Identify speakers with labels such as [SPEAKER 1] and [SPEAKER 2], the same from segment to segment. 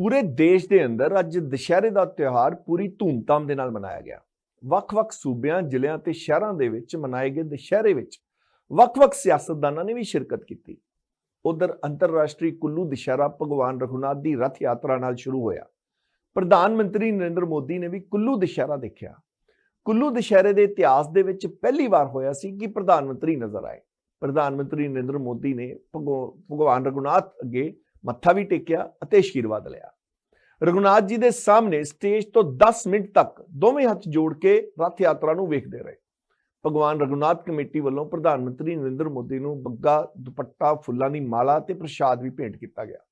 [SPEAKER 1] पूरे देश के अंदर अज दशहरे का त्यौहार पूरी धूमधाम के नाल मनाया गया। ਵੱਖ-ਵੱਖ सूबियां ਜ਼ਿਲ੍ਹਿਆਂ ਤੇ ਸ਼ਹਿਰਾਂ ਦੇ ਵਿੱਚ ਮਨਾਏ ਗਏ दशहरे ਵਿੱਚ ਵੱਖ-ਵੱਖ सियासतदानों ने भी शिरकत की। उधर अंतरराष्ट्रीय कुल्लू दशहरा भगवान रघुनाथ की रथ यात्रा नाल शुरू होया। प्रधानमंत्री नरेंद्र मोदी ने भी कुल्लू दशहरा देखा। कुल्लू दशहरे के इतिहास दे विच पहली बार होया सी कि प्रधानमंत्री नजर आए। प्रधानमंत्री नरेंद्र मोदी ने भगवान रघुनाथ अगे मत्था भी टेकिया अते आशीर्वाद लिया। रघुनाथ जी के सामने स्टेज तो 10 मिनट तक दोवें हाथ जोड़ के रथ यात्रा नूं वेखदे रहे। भगवान रघुनाथ कमेटी वालों प्रधानमंत्री नरेंद्र मोदी नूं बग्गा, दुपट्टा, फुल्लां दी माला ते प्रसाद भी भेंट किया गया।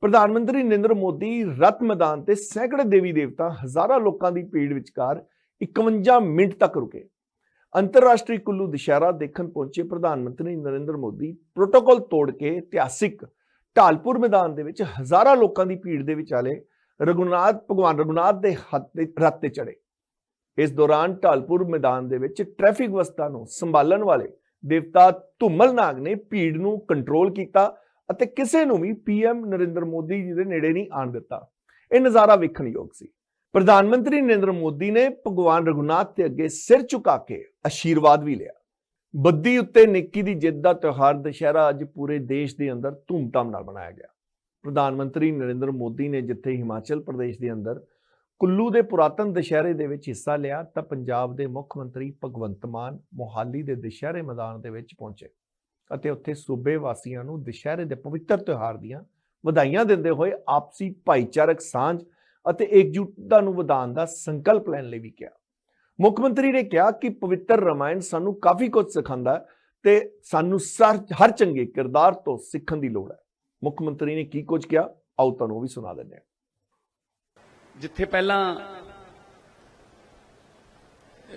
[SPEAKER 1] प्रधानमंत्री नरेंद्र मोदी रथ मैदान ते सैकड़े देवी देवता हजारां लोकां दी भीड़ विचकार 51 मिनट तक रुके। अंतरराष्ट्रीय कुल्लू दशहरा देखण पहुंचे प्रधानमंत्री नरेंद्र मोदी प्रोटोकॉल तोड़ के इतिहासिक ढालपुर मैदान दे विच हजारां लोकां दी भीड़ दे विचाले भगवान रघुनाथ दे रथ ते चढ़े। इस दौरान ढालपुर मैदान दे विच ट्रैफिक व्यवस्था नूं संभालण वाले देवता धूमल नाग ने भीड़ नूं कंट्रोल कीता अते किसे नूं भी पीएम नरेंद्र मोदी जी दे नेड़े नहीं आण दिता। यह नज़ारा वेखण योग सी। प्रधानमंत्री नरेंद्र मोदी ने भगवान रघुनाथ के अगे सिर झुका के आशीर्वाद भी लिया। बद्दी उत्ते नेकी दी जित दा त्योहार दशहरा अज पूरे देश के अंदर धूमधाम नाल मनाया गया। प्रधानमंत्री नरेंद्र मोदी ने जिथे हिमाचल प्रदेश के अंदर कुल्लू के पुरातन दशहरे दे विच हिस्सा लिया, तो पंजाब के मुख मंत्री भगवंत मान मोहाली के दशहरे मैदान दे विच पहुंचे अते उत्थे सूबे वासियों नूं दशहरे के पवित्र त्यौहार दीआं वधाइयां दिंदे होए आपसी भाईचारक सांझ अते एकजुटता नूं वधाउण दा संकल्प लैण लई भी कहा। मुख्यमंत्री ने कहा कि पवित्र रामायण सानू काफ़ी कुछ सिखांदा है ते सानू हर चंगे किरदार तो सीखण दी लोड़ है। मुख्यमंत्री ने की कुछ कहा, आओ तुहानू भी सुना दिंदे हां।
[SPEAKER 2] जिथे पहला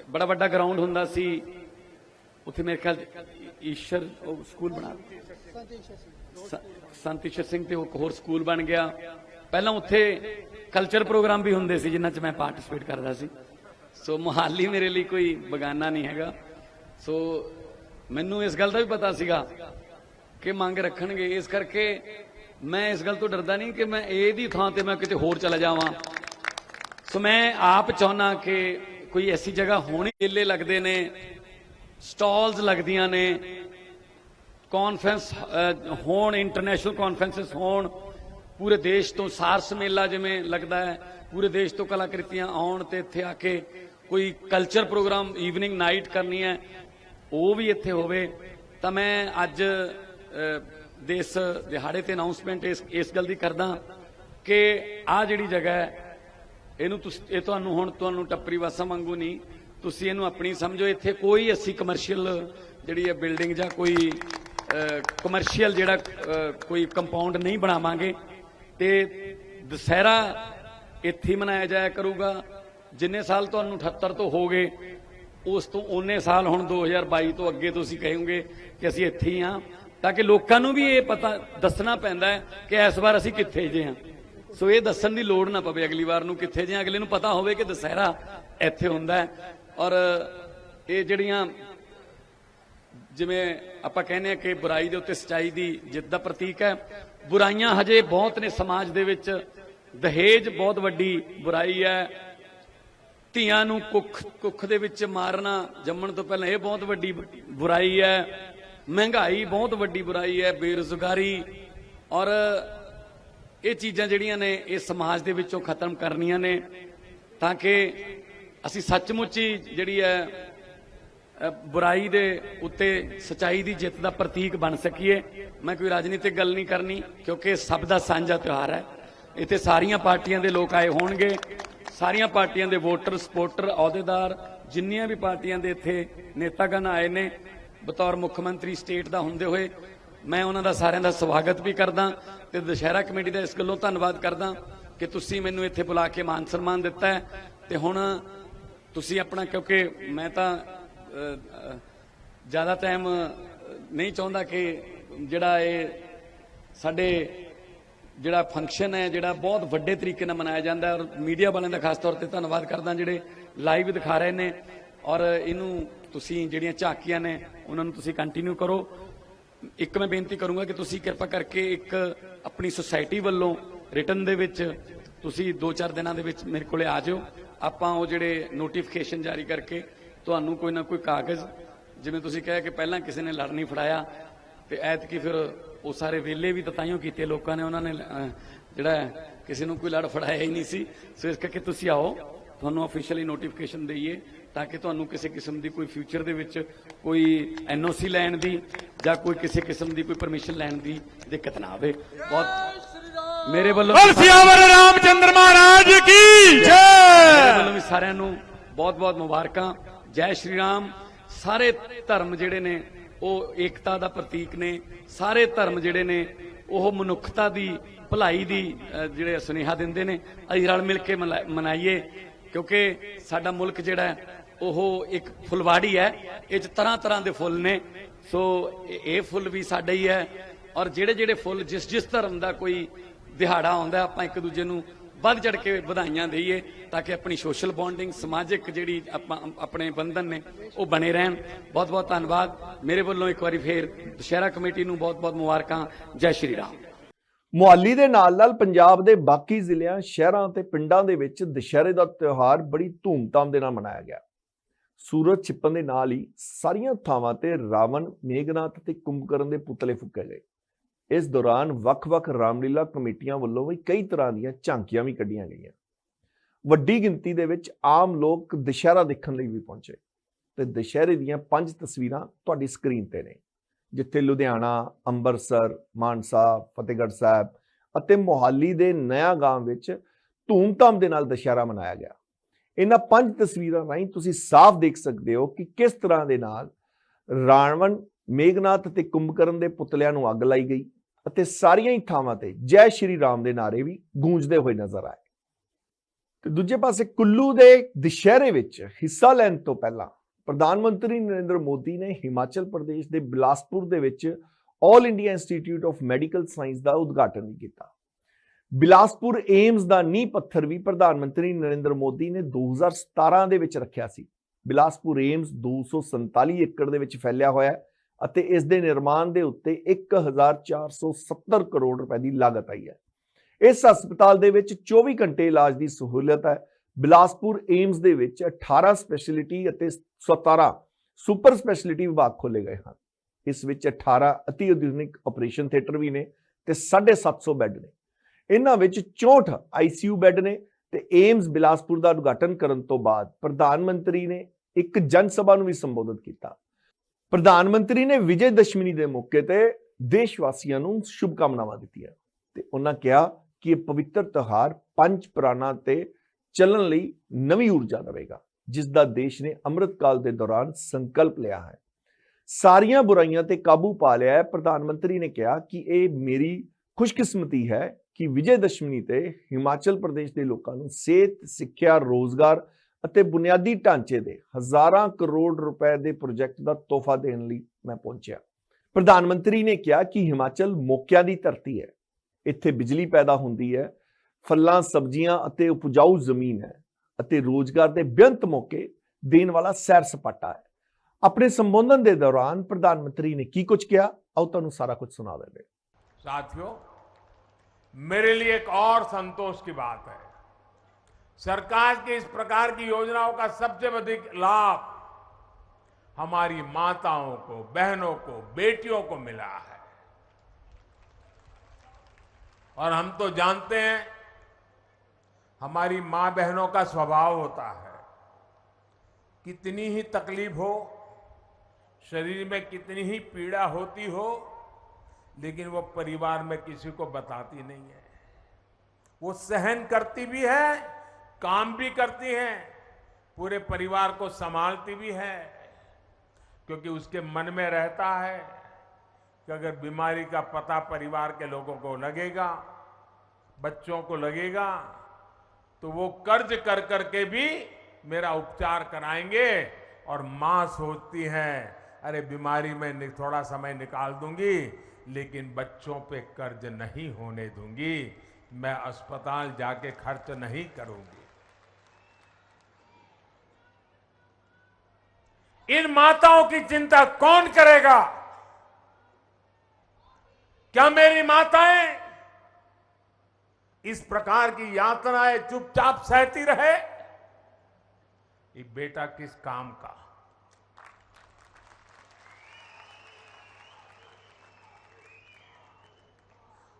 [SPEAKER 2] बड़ा वड्डा ग्राउंड हुंदा सी, उत्थे मेरे ख्याल ईश्वर स्कूल बना संत ईश्वर सिंह ते एक होर स्कूल बन गया। पहला उत्थे कल्चर प्रोग्राम भी हुंदे सी जिन्हां च मैं पार्टिसिपेट करदा सी। सो मोहाली मेरे लिए कोई बगाना नहीं हैगा। सो मैनू इस गल का भी पता सीगा कि मंग रखणगे, इस करके मैं इस गल तो डरदा नहीं कि मैं ਇਹਦੀ ਥਾਂ ਤੇ मैं किते होर चला जावां। सो मैं आप चाहना कि कोई ऐसी जगह होनी, मेले लगते ने, स्टॉल्स लगदियां ने, कॉन्फ्रेंस होण, इंटरनेशनल कॉन्फ्रेंसिस होण, पूरे देश तो सारस मेला जिवें लगता है, पूरे देश तो कलाकृतियां आउण ते इत्थे आके कोई कल्चर प्रोग्राम ईवनिंग नाइट करनी है, वो भी इत्थे होवे। तो मैं अज देश दिहाड़े ते अनाउंसमेंट इस गल दी करदा कि आ जिहड़ी जगह है ये तुहानू हुण तुहानू टप्परी वासा वांगू नहीं, तुसीं इहनू अपनी समझो। इत्थे कोई असीं कमर्शियल जिहड़ी है बिल्डिंग जां कोई कमर्शियल जिहड़ा कोई कंपाउंड नहीं बनावांगे ते दशहरा इत्थे मनाया जाया करूगा। जिन्ने साल तुहानू 78 तो हो गए, उस तो उन्ने साल हुण 2022 तो अगे तुसीं कहोगे कि असीं इत्थे ही हाँ, ताकि लोकां नूं भी ये पता दसना पैंदा है कि इस बार असीं कित्थे जे हाँ। सो ये दस्सण दी लोड़ ना पवे अगली बार नूं कित्थे जे, अगले नूं पता होवे कि दशहरा इत्थे हुंदा है। और ये जिहड़ियां जिवें आपां कहने आ कि बुराई दे उत्ते सच्चाई दी जित दा प्रतीक है, बुराइयां हजे बहुत ने समाज दे विच। दहेज बहुत वड्डी बुराई है, ਧੀਆਂ ਨੂੰ ਕੁੱਖ ਦੇ ਵਿੱਚ मारना जम्मण तो पहले ये बहुत वड्डी बुराई है, महंगाई बहुत वड्डी बुराई है, बेरोजगारी। और ये चीज़ां जिहड़ियां ने इस समाज दे विचों खत्म करनियां ने ताकि असीं सचमुच ही जिहड़ी है बुराई दे उत्ते सच्चाई दी जित दा प्रतीक बन सकीए। मैं कोई राजनीतिक गल नहीं करनी क्योंकि सब दा सांझा त्यौहार है। इत्थे सारियां पार्टियां दे लोग आए होणगे, सारियां पार्टियां दे वोटर सपोर्टर अहुदेदार जिन्नियां भी पार्टियां दे इत्थे नेतागण आए ने बतौर मुख्यमंत्री स्टेट दा हुंदे होए मैं उन्हां दा सारियां दा स्वागत भी करदा ते दशहरा कमेटी दा इस गल्लों धन्नवाद करदा कि तुसीं मैनूं इत्थे बुला के मान सन्मान दिता है। ते हुण तुसीं अपना, क्योंकि मैं तां ज़्यादा टाइम नहीं चाहुंदा कि जिहड़ा ये साडे जिहड़ा फंक्शन है जिहड़ा बहुत वड्डे तरीके नाल मनाया जाता है। और मीडिया वालों का खास तौर पर धन्नवाद करदा जिहड़े लाइव दिखा रहे हैं। और इनू तुसीं जिहड़ियां झाकियां ने उन्हां नूं तुसीं कंटिन्यू करो। एक मैं बेनती करूँगा कि तुसीं किरपा करके एक अपनी सोसाइटी वालों ਰਿਟਨ ਦੇ ਵਿੱਚ ਤੁਸੀਂ 2-4 ਦਿਨਾਂ ਦੇ ਵਿੱਚ ਮੇਰੇ ਕੋਲੇ ਆ ਜਾਓ। ਆਪਾਂ ਉਹ ਜਿਹੜੇ ਨੋਟੀਫਿਕੇਸ਼ਨ ਜਾਰੀ ਕਰਕੇ ਤੁਹਾਨੂੰ ਕੋਈ ਨਾ ਕੋਈ ਕਾਗਜ਼, ਜਿਵੇਂ ਤੁਸੀਂ ਕਿਹਾ ਕਿ ਪਹਿਲਾਂ ਕਿਸੇ ਨੇ ਲੜ ਨਹੀਂ ਫੜਾਇਆ ਤੇ ਐਤਕੀ ਫਿਰ ਉਹ ਸਾਰੇ ਵੇਲੇ ਵੀ ਤਾਂ ਤਾਈਓ ਕੀਤੇ ਲੋਕਾਂ ਨੇ, ਉਹਨਾਂ ਨੇ ਜਿਹੜਾ ਕਿਸੇ ਨੂੰ ਕੋਈ ਲੜ ਫੜਾਇਆ ਹੀ ਨਹੀਂ ਸੀ। ਸੋ ਇਸ ਕਰਕੇ ਤੁਸੀਂ ਆਓ, ਤੁਹਾਨੂੰ ਆਫੀਸ਼ੀਅਲੀ ਨੋਟੀਫਿਕੇਸ਼ਨ ਦਈਏ ਤਾਂ ਕਿ ਤੁਹਾਨੂੰ ਕਿਸੇ ਕਿਸਮ ਦੀ ਕੋਈ ਫਿਊਚਰ ਦੇ ਵਿੱਚ ਕੋਈ ਐਨਓਸੀ ਲੈਣ ਦੀ ਜਾਂ ਕੋਈ ਕਿਸੇ ਕਿਸਮ ਦੀ ਕੋਈ ਪਰਮਿਸ਼ਨ ਲੈਣ ਦੀ ਦਿੱਕਤ ਨਾ ਆਵੇ। ਬਹੁਤ ਮੇਰੇ ਵੱਲੋਂ
[SPEAKER 3] सियावर रामचंद्र महाराज की
[SPEAKER 2] ਮੇਰੇ
[SPEAKER 3] जय।
[SPEAKER 2] ਵੱਲੋਂ ਵੀ ਸਾਰਿਆਂ ਨੂੰ ਬਹੁਤ ਬਹੁਤ ਮੁਬਾਰਕਾਂ। ਜੈ ਸ਼੍ਰੀ ਰਾਮ। ਸਾਰੇ ਧਰਮ ਜਿਹੜੇ ਨੇ ਉਹ ਏਕਤਾ ਦਾ ਪ੍ਰਤੀਕ ਨੇ। ਸਾਰੇ ਧਰਮ ਜਿਹੜੇ ਨੇ ਉਹ ਮਨੁੱਖਤਾ ਦੀ ਭਲਾਈ ਦੀ ਜਿਹੜੇ ਸੁਨੇਹਾ ਦਿੰਦੇ ਨੇ। ਅਸੀਂ ਰਲ ਮਿਲ ਕੇ ਮਨਾਈਏ, ਕਿਉਂਕਿ ਸਾਡਾ ਮੁਲਕ ਜਿਹੜਾ ਹੈ ਉਹ ਇੱਕ ਫੁਲਵਾੜੀ ਹੈ, ਇਹ 'ਚ ਤਰ੍ਹਾਂ ਤਰ੍ਹਾਂ ਦੇ ਫੁੱਲ ਨੇ। ਸੋ ਇਹ ਫੁੱਲ ਵੀ ਸਾਡਾ ਹੀ ਹੈ, ਔਰ ਜਿਹੜੇ ਜਿਹੜੇ ਫੁੱਲ ਜਿਸ ਧਰਮ ਦਾ ਕੋਈ ਦਿਹਾੜਾ ਆਉਂਦਾ ਆਪਾਂ ਇੱਕ ਦੂਜੇ ਨੂੰ ਵੱਧ ਚੜ ਕੇ ਵਧਾਈਆਂ ਦਈਏ ਤਾਂ ਕਿ ਆਪਣੀ ਸੋਸ਼ਲ ਬੌਂਡਿੰਗ, ਸਮਾਜਿਕ ਜਿਹੜੀ ਆਪਾਂ ਆਪਣੇ ਬੰਧਨ ਨੇ ਉਹ ਬਣੇ ਰਹਿਣ। ਬਹੁਤ ਬਹੁਤ ਧੰਨਵਾਦ। ਮੇਰੇ ਵੱਲੋਂ ਇੱਕ ਵਾਰੀ ਫੇਰ ਦੁਸ਼ਹਿਰਾ ਕਮੇਟੀ ਨੂੰ ਬਹੁਤ ਬਹੁਤ ਮੁਬਾਰਕਾਂ। ਜੈ ਸ਼੍ਰੀ ਰਾਮ।
[SPEAKER 1] ਮੁਹਾਲੀ ਦੇ ਨਾਲ-ਨਾਲ ਪੰਜਾਬ ਦੇ ਬਾਕੀ ਜ਼ਿਲ੍ਹਿਆਂ, ਸ਼ਹਿਰਾਂ ਤੇ ਪਿੰਡਾਂ ਦੇ ਵਿੱਚ ਦੁਸ਼ਹਿਰੇ ਦਾ ਤਿਉਹਾਰ ਬੜੀ ਧੂਮਧਾਮ ਦੇ ਨਾਲ ਮਨਾਇਆ ਗਿਆ। ਸੂਰਜ ਛਿਪਣ ਦੇ ਨਾਲ ਹੀ ਸਾਰੀਆਂ ਥਾਵਾਂ ਤੇ ਰਾਵਣ, ਮੇਘਨਾਥ ਤੇ ਕੁੰਭਕਰਨ ਦੇ ਪੁਤਲੇ ਫੂਕੇ ਗਏ। ਇਸ ਦੌਰਾਨ ਵੱਖ-ਵੱਖ ਰਾਮਲੀਲਾ ਕਮੇਟੀਆਂ ਵੱਲੋਂ ਵੀ ਕਈ ਤਰ੍ਹਾਂ ਦੀਆਂ ਝਾਂਕੀਆਂ ਵੀ ਕੱਢੀਆਂ ਗਈਆਂ। ਵੱਡੀ ਗਿਣਤੀ ਦੇ ਵਿੱਚ ਆਮ ਲੋਕ ਦੁਸ਼ਹਿਰਾ ਦੇਖਣ ਲਈ ਵੀ ਪਹੁੰਚੇ ਤੇ ਦੁਸ਼ਹਿਰੇ ਦੀਆਂ 5 ਤਸਵੀਰਾਂ ਤੁਹਾਡੀ ਸਕਰੀਨ ਤੇ ਨੇ, ਜਿੱਥੇ ਲੁਧਿਆਣਾ, ਅੰਮ੍ਰਿਤਸਰ, ਮਾਨਸਾ, ਫਤਿਹਗੜ੍ਹ ਸਾਹਿਬ ਅਤੇ ਮੁਹਾਲੀ ਦੇ ਨਇਆ ਗਾਂਵ ਵਿੱਚ ਧੂਮਧਾਮ ਦੇ ਨਾਲ ਦੁਸ਼ਹਿਰਾ ਮਨਾਇਆ ਗਿਆ। ਇਹਨਾਂ 5 ਤਸਵੀਰਾਂ ਰਾਹੀਂ ਤੁਸੀਂ ਸਾਫ਼ ਦੇਖ ਸਕਦੇ ਹੋ ਕਿ ਕਿਸ ਤਰ੍ਹਾਂ ਦੇ ਨਾਲ ਰਾਵਣ, ਮੇਘਨਾਥ ਤੇ ਕੁੰਭਕਰਨ ਦੇ ਪੁਤਲਿਆਂ ਨੂੰ ਅੱਗ ਲਾਈ ਗਈ ਅਤੇ ਸਾਰੀਆਂ ਹੀ ਥਾਵਾਂ ਤੇ ਜੈ ਸ਼੍ਰੀ ਰਾਮ ਦੇ ਨਾਰੇ ਵੀ ਗੂੰਜਦੇ ਹੋਏ ਨਜ਼ਰ ਆਏ। ਤੇ ਦੂਜੇ ਪਾਸੇ ਕੁੱਲੂ ਦੇ ਦੁਸ਼ਹਿਰੇ ਵਿੱਚ ਹਿੱਸਾ ਲੈਣ ਤੋਂ ਪਹਿਲਾਂ ਪ੍ਰਧਾਨ ਮੰਤਰੀ ਨਰਿੰਦਰ ਮੋਦੀ ਨੇ ਹਿਮਾਚਲ ਪ੍ਰਦੇਸ਼ ਦੇ ਬਿਲਾਸਪੁਰ ਦੇ ਵਿੱਚ all India institute of medical science ਦਾ ਉਦਘਾਟਨ ਵੀ ਕੀਤਾ। ਬਿਲਾਸਪੁਰ ਏਮਸ ਦਾ ਨੀਂਹ ਪੱਥਰ ਵੀ ਪ੍ਰਧਾਨ ਮੰਤਰੀ ਨਰਿੰਦਰ ਮੋਦੀ ਨੇ 2017 ਦੇ ਵਿੱਚ ਰੱਖਿਆ ਸੀ। ਬਿਲਾਸਪੁਰ ਏਮਸ 247 ਏਕੜ ਦੇ ਵਿੱਚ ਫੈਲਿਆ ਹੋਇਆ ਹੈ ਅਤੇ ਇਸ ਦੇ ਨਿਰਮਾਣ ਦੇ ਉੱਤੇ 1470 ਕਰੋੜ ਰੁਪਏ ਦੀ ਲਾਗਤ ਆਈ ਹੈ। ਇਸ ਹਸਪਤਾਲ ਦੇ ਵਿੱਚ 24 ਘੰਟੇ ਇਲਾਜ ਦੀ ਸਹੂਲਤ ਹੈ। ਬਿਲਾਸਪੁਰ ਏਮਸ ਦੇ ਵਿੱਚ 18 ਸਪੈਸ਼ਲਿਟੀ ਅਤੇ 17 ਸੁਪਰ ਸਪੈਸ਼ਲਿਟੀ ਵਿਭਾਗ ਖੋਲੇ ਗਏ ਹਨ। ਇਸ ਵਿੱਚ 18 ਅਤੀ ਆਧੁਨਿਕ ਆਪਰੇਸ਼ਨ ਥੀਏਟਰ ਵੀ ਨੇ ਤੇ 750 ਬੈੱਡ ਨੇ। ਇਹਨਾਂ ਵਿੱਚ 64 ਆਈਸੀਯੂ ਬੈੱਡ ਨੇ। ਤੇ ਏਮਸ ਬਿਲਾਸਪੁਰ ਦਾ ਉਦਘਾਟਨ ਕਰਨ ਤੋਂ ਬਾਅਦ ਪ੍ਰਧਾਨ ਮੰਤਰੀ ਨੇ ਇੱਕ ਜਨ ਸਭਾ ਨੂੰ ਵੀ ਸੰਬੋਧਿਤ ਕੀਤਾ। ਪ੍ਰਧਾਨ ਮੰਤਰੀ ਨੇ ਵਿਜੇ ਦਸ਼ਮੀ ਦੇ ਮੌਕੇ ਤੇ ਦੇਸ਼ ਵਾਸੀਆਂ ਨੂੰ ਸ਼ੁਭਕਾਮਨਾਵਾਂ ਦਿੱਤੀਆਂ ਤੇ ਉਹਨਾਂ ਕਿਹਾ ਕਿ ਇਹ ਪਵਿੱਤਰ ਤਿਉਹਾਰ ਪੰਜ ਪ੍ਰਾਣਾਂ ਤੇ ਚੱਲਣ ਲਈ ਨਵੀਂ ਊਰਜਾ ਦੇਵੇਗਾ, ਜਿਸ ਦਾ ਦੇਸ਼ ਨੇ ਅੰਮ੍ਰਿਤ ਕਾਲ ਦੇ ਦੌਰਾਨ ਸੰਕਲਪ ਲਿਆ ਹੈ। ਸਾਰੀਆਂ ਬੁਰਾਈਆਂ ਤੇ ਕਾਬੂ ਪਾ ਲਿਆ ਹੈ। ਪ੍ਰਧਾਨ ਮੰਤਰੀ ਨੇ ਕਿਹਾ ਕਿ ਇਹ ਮੇਰੀ ਖੁਸ਼ਕਿਸਮਤੀ ਹੈ ਕਿ ਵਿਜੇ ਦਸ਼ਮੀ ਤੇ ਹਿਮਾਚਲ ਪ੍ਰਦੇਸ਼ ਦੇ ਲੋਕਾਂ ਨੂੰ ਸਿਹਤ, ਸਿੱਖਿਆ, ਰੋਜ਼ਗਾਰ ਅਤੇ ਬੁਨਿਆਦੀ ਢਾਂਚੇ ਦੇ ਹਜ਼ਾਰਾਂ ਕਰੋੜ ਰੁਪਏ ਦੇ ਪ੍ਰੋਜੈਕਟ ਦਾ ਤੋਹਫਾ ਦੇਣ ਲਈ ਮੈਂ ਪਹੁੰਚਿਆ। ਪ੍ਰਧਾਨ ਮੰਤਰੀ ਨੇ ਕਿਹਾ ਕਿ ਹਿਮਾਚਲ ਮੌਕਿਆਂ ਦੀ ਧਰਤੀ ਹੈ। ਇੱਥੇ ਬਿਜਲੀ ਪੈਦਾ ਹੁੰਦੀ ਹੈ, ਫਲਾਂ, ਸਬਜ਼ੀਆਂ ਅਤੇ ਉਪਜਾਊ ਜ਼ਮੀਨ ਹੈ ਅਤੇ ਰੋਜ਼ਗਾਰ ਦੇ ਬੇਅੰਤ ਮੌਕੇ ਦੇਣ ਵਾਲਾ ਸੈਰ ਸਪਾਟਾ ਹੈ। ਆਪਣੇ ਸੰਬੋਧਨ ਦੇ ਦੌਰਾਨ ਪ੍ਰਧਾਨ ਮੰਤਰੀ ਨੇ ਕੀ ਕੁਝ ਕਿਹਾ, ਆਓ ਤੁਹਾਨੂੰ ਸਾਰਾ कुछ सुना देंगे।
[SPEAKER 3] साथियों, मेरे लिए एक और संतोष की बात है, सरकार की इस प्रकार की योजनाओं का सबसे अधिक लाभ हमारी माताओं को, बहनों को, बेटियों को मिला है। और हम तो जानते हैं हमारी मां बहनों का स्वभाव होता है, कितनी ही तकलीफ हो, शरीर में कितनी ही पीड़ा होती हो, लेकिन वो परिवार में किसी को बताती नहीं है। वो सहन करती भी है, काम भी करती है, पूरे परिवार को संभालती भी है, क्योंकि उसके मन में रहता है कि अगर बीमारी का पता परिवार के लोगों को लगेगा, बच्चों को लगेगा, तो वो कर्ज कर करके भी मेरा उपचार कराएंगे। और मां सोचती है अरे बीमारी में थोड़ा समय निकाल दूंगी, लेकिन बच्चों पे कर्ज नहीं होने दूंगी, मैं अस्पताल जाके खर्च नहीं करूंगी। इन माताओं की चिंता कौन करेगा? क्या मेरी माताएं इस प्रकार की यातनाएं चुपचाप सहती रहे, ये बेटा किस काम का।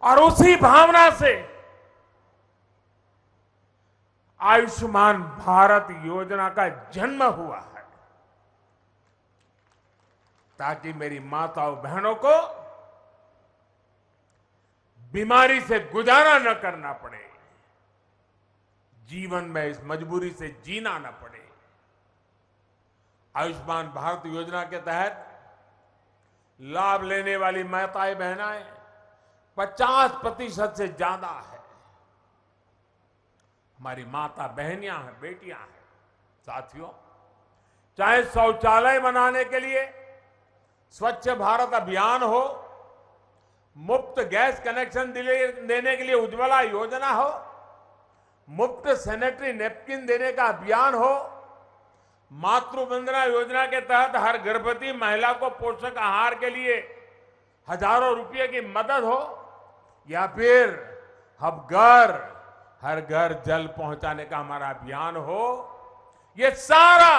[SPEAKER 3] और उसी भावना से आयुष्मान भारत योजना का जन्म हुआ है, ताकि मेरी माताओं बहनों को बीमारी से गुजारा न करना पड़े, जीवन में इस मजबूरी से जीना न पड़े। आयुष्मान भारत योजना के तहत लाभ लेने वाली माताएं बहनाएं 50% से ज्यादा है, हमारी माता बहनियां हैं, बेटियां हैं। साथियों, चाहे शौचालय बनाने के लिए स्वच्छ भारत अभियान हो, मुफ्त गैस कनेक्शन देने के लिए उज्ज्वला योजना हो, मुफ्त सैनिटरी नैपकिन देने का अभियान हो, मातृ वंदना योजना के तहत हर गर्भवती महिला को पोषक आहार के लिए हजारों रुपए की मदद हो, या फिर हर घर जल पहुंचाने का हमारा अभियान हो, ये सारा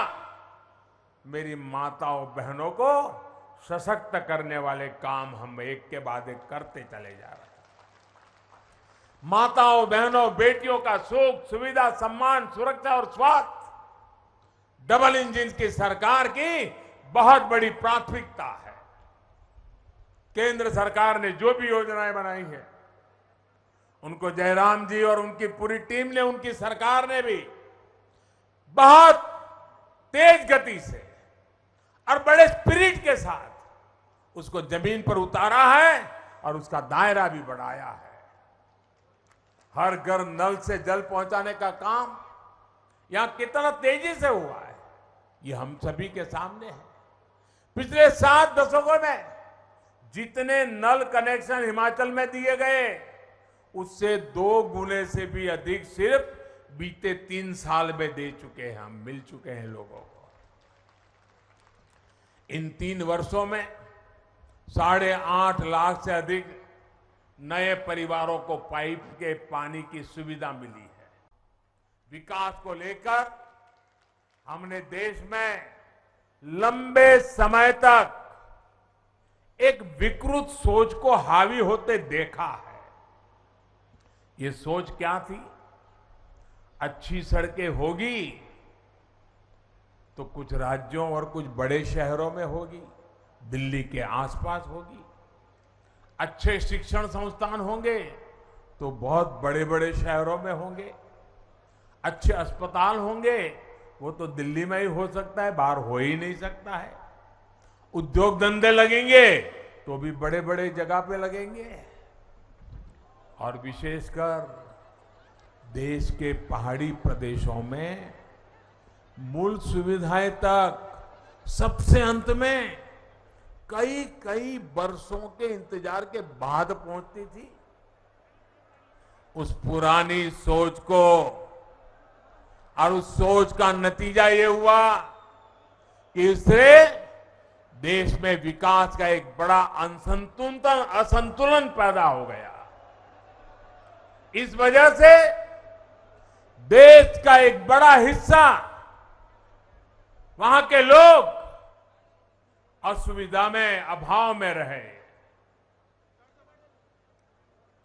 [SPEAKER 3] मेरी माताओं बहनों को सशक्त करने वाले काम हम एक के बाद एक करते चले जा रहे हैं। माताओं बहनों बेटियों का सुख सुविधा सम्मान सुरक्षा और स्वास्थ्य डबल इंजन की सरकार की बहुत बड़ी प्राथमिकता है। केंद्र सरकार ने जो भी योजनाएं बनाई हैं, उनको जयराम जी और उनकी पूरी टीम ने, उनकी सरकार ने भी बहुत तेज गति से और बड़े स्पिरिट के साथ उसको जमीन पर उतारा है और उसका दायरा भी बढ़ाया है। हर घर नल से जल पहुंचाने का काम यहां कितना तेजी से हुआ है, ये हम सभी के सामने है। पिछले 7 दशकों में जितने नल कनेक्शन हिमाचल में दिए गए, उससे 2 गुने से भी अधिक सिर्फ बीते 3 साल में दे चुके हैं, हम मिल चुके हैं लोगों को। इन 3 वर्षों में 8.5 लाख से अधिक नए परिवारों को पाइप के पानी की सुविधा मिली है। विकास को लेकर हमने देश में लंबे समय तक एक विकृत सोच को हावी होते देखा है। ये सोच क्या थी? अच्छी सड़कें होगी तो कुछ राज्यों और कुछ बड़े शहरों में होगी, दिल्ली के आसपास होगी। अच्छे शिक्षण संस्थान होंगे तो बहुत बड़े बड़े शहरों में होंगे। अच्छे अस्पताल होंगे, वो तो दिल्ली में ही हो सकता है, बाहर हो ही नहीं सकता है। उद्योग धंधे लगेंगे तो भी बड़े बड़े जगह पे लगेंगे। और विशेषकर देश के पहाड़ी प्रदेशों में मूल सुविधाएं तक सबसे अंत में कई वर्षों के इंतजार के बाद पहुंचती थी। उस पुरानी सोच को और उस सोच का नतीजा ये हुआ कि इससे देश में विकास का एक बड़ा असंतुलन पैदा हो गया। इस वजह से देश का एक बड़ा हिस्सा, वहां के लोग असुविधा में, अभाव में रहे।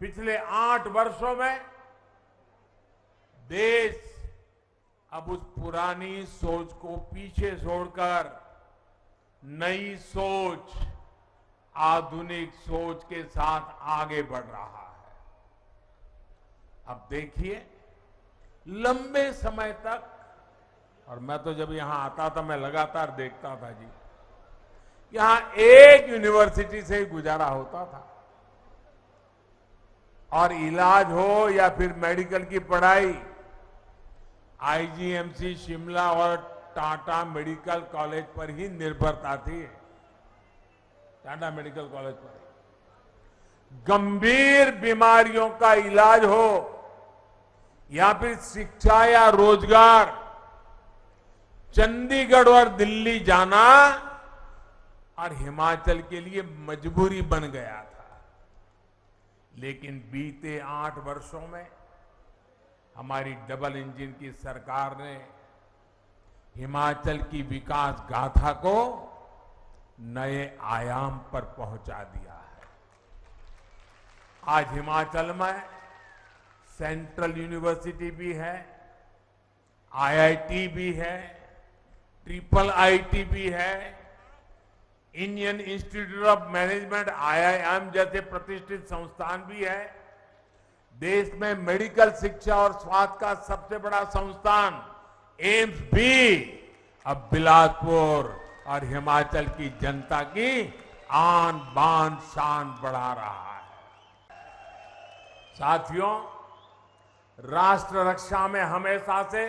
[SPEAKER 3] पिछले 8 वर्षों में देश अब उस पुरानी सोच को पीछे छोड़कर नई सोच, आधुनिक सोच के साथ आगे बढ़ रहा है। अब देखिए, लंबे समय तक, और मैं तो जब यहां आता था मैं लगातार देखता था जी, यहां एक यूनिवर्सिटी से ही गुजारा होता था। और इलाज हो या फिर मेडिकल की पढ़ाई, आईजीएमसी शिमला और टाटा मेडिकल कॉलेज पर ही निर्भरता थी। टाटा मेडिकल कॉलेज पर गंभीर बीमारियों का इलाज हो या फिर शिक्षा या रोजगार, चंडीगढ़ और दिल्ली जाना और हिमाचल के लिए मजबूरी बन गया था। लेकिन बीते 8 वर्षों में हमारी डबल इंजन की सरकार ने हिमाचल की विकास गाथा को नए आयाम पर पहुंचा दिया है। आज हिमाचल में सेंट्रल यूनिवर्सिटी भी है, आईआईटी भी है, ट्रिपल आईटी भी है, Indian institute of management IIM जैसे प्रतिष्ठित संस्थान भी है। देश में मेडिकल शिक्षा और स्वास्थ्य का सबसे बड़ा संस्थान एम्स भी अब बिलासपुर और हिमाचल की जनता की आन बान शान बढ़ा रहा है। साथियों, राष्ट्र रक्षा में हमेशा से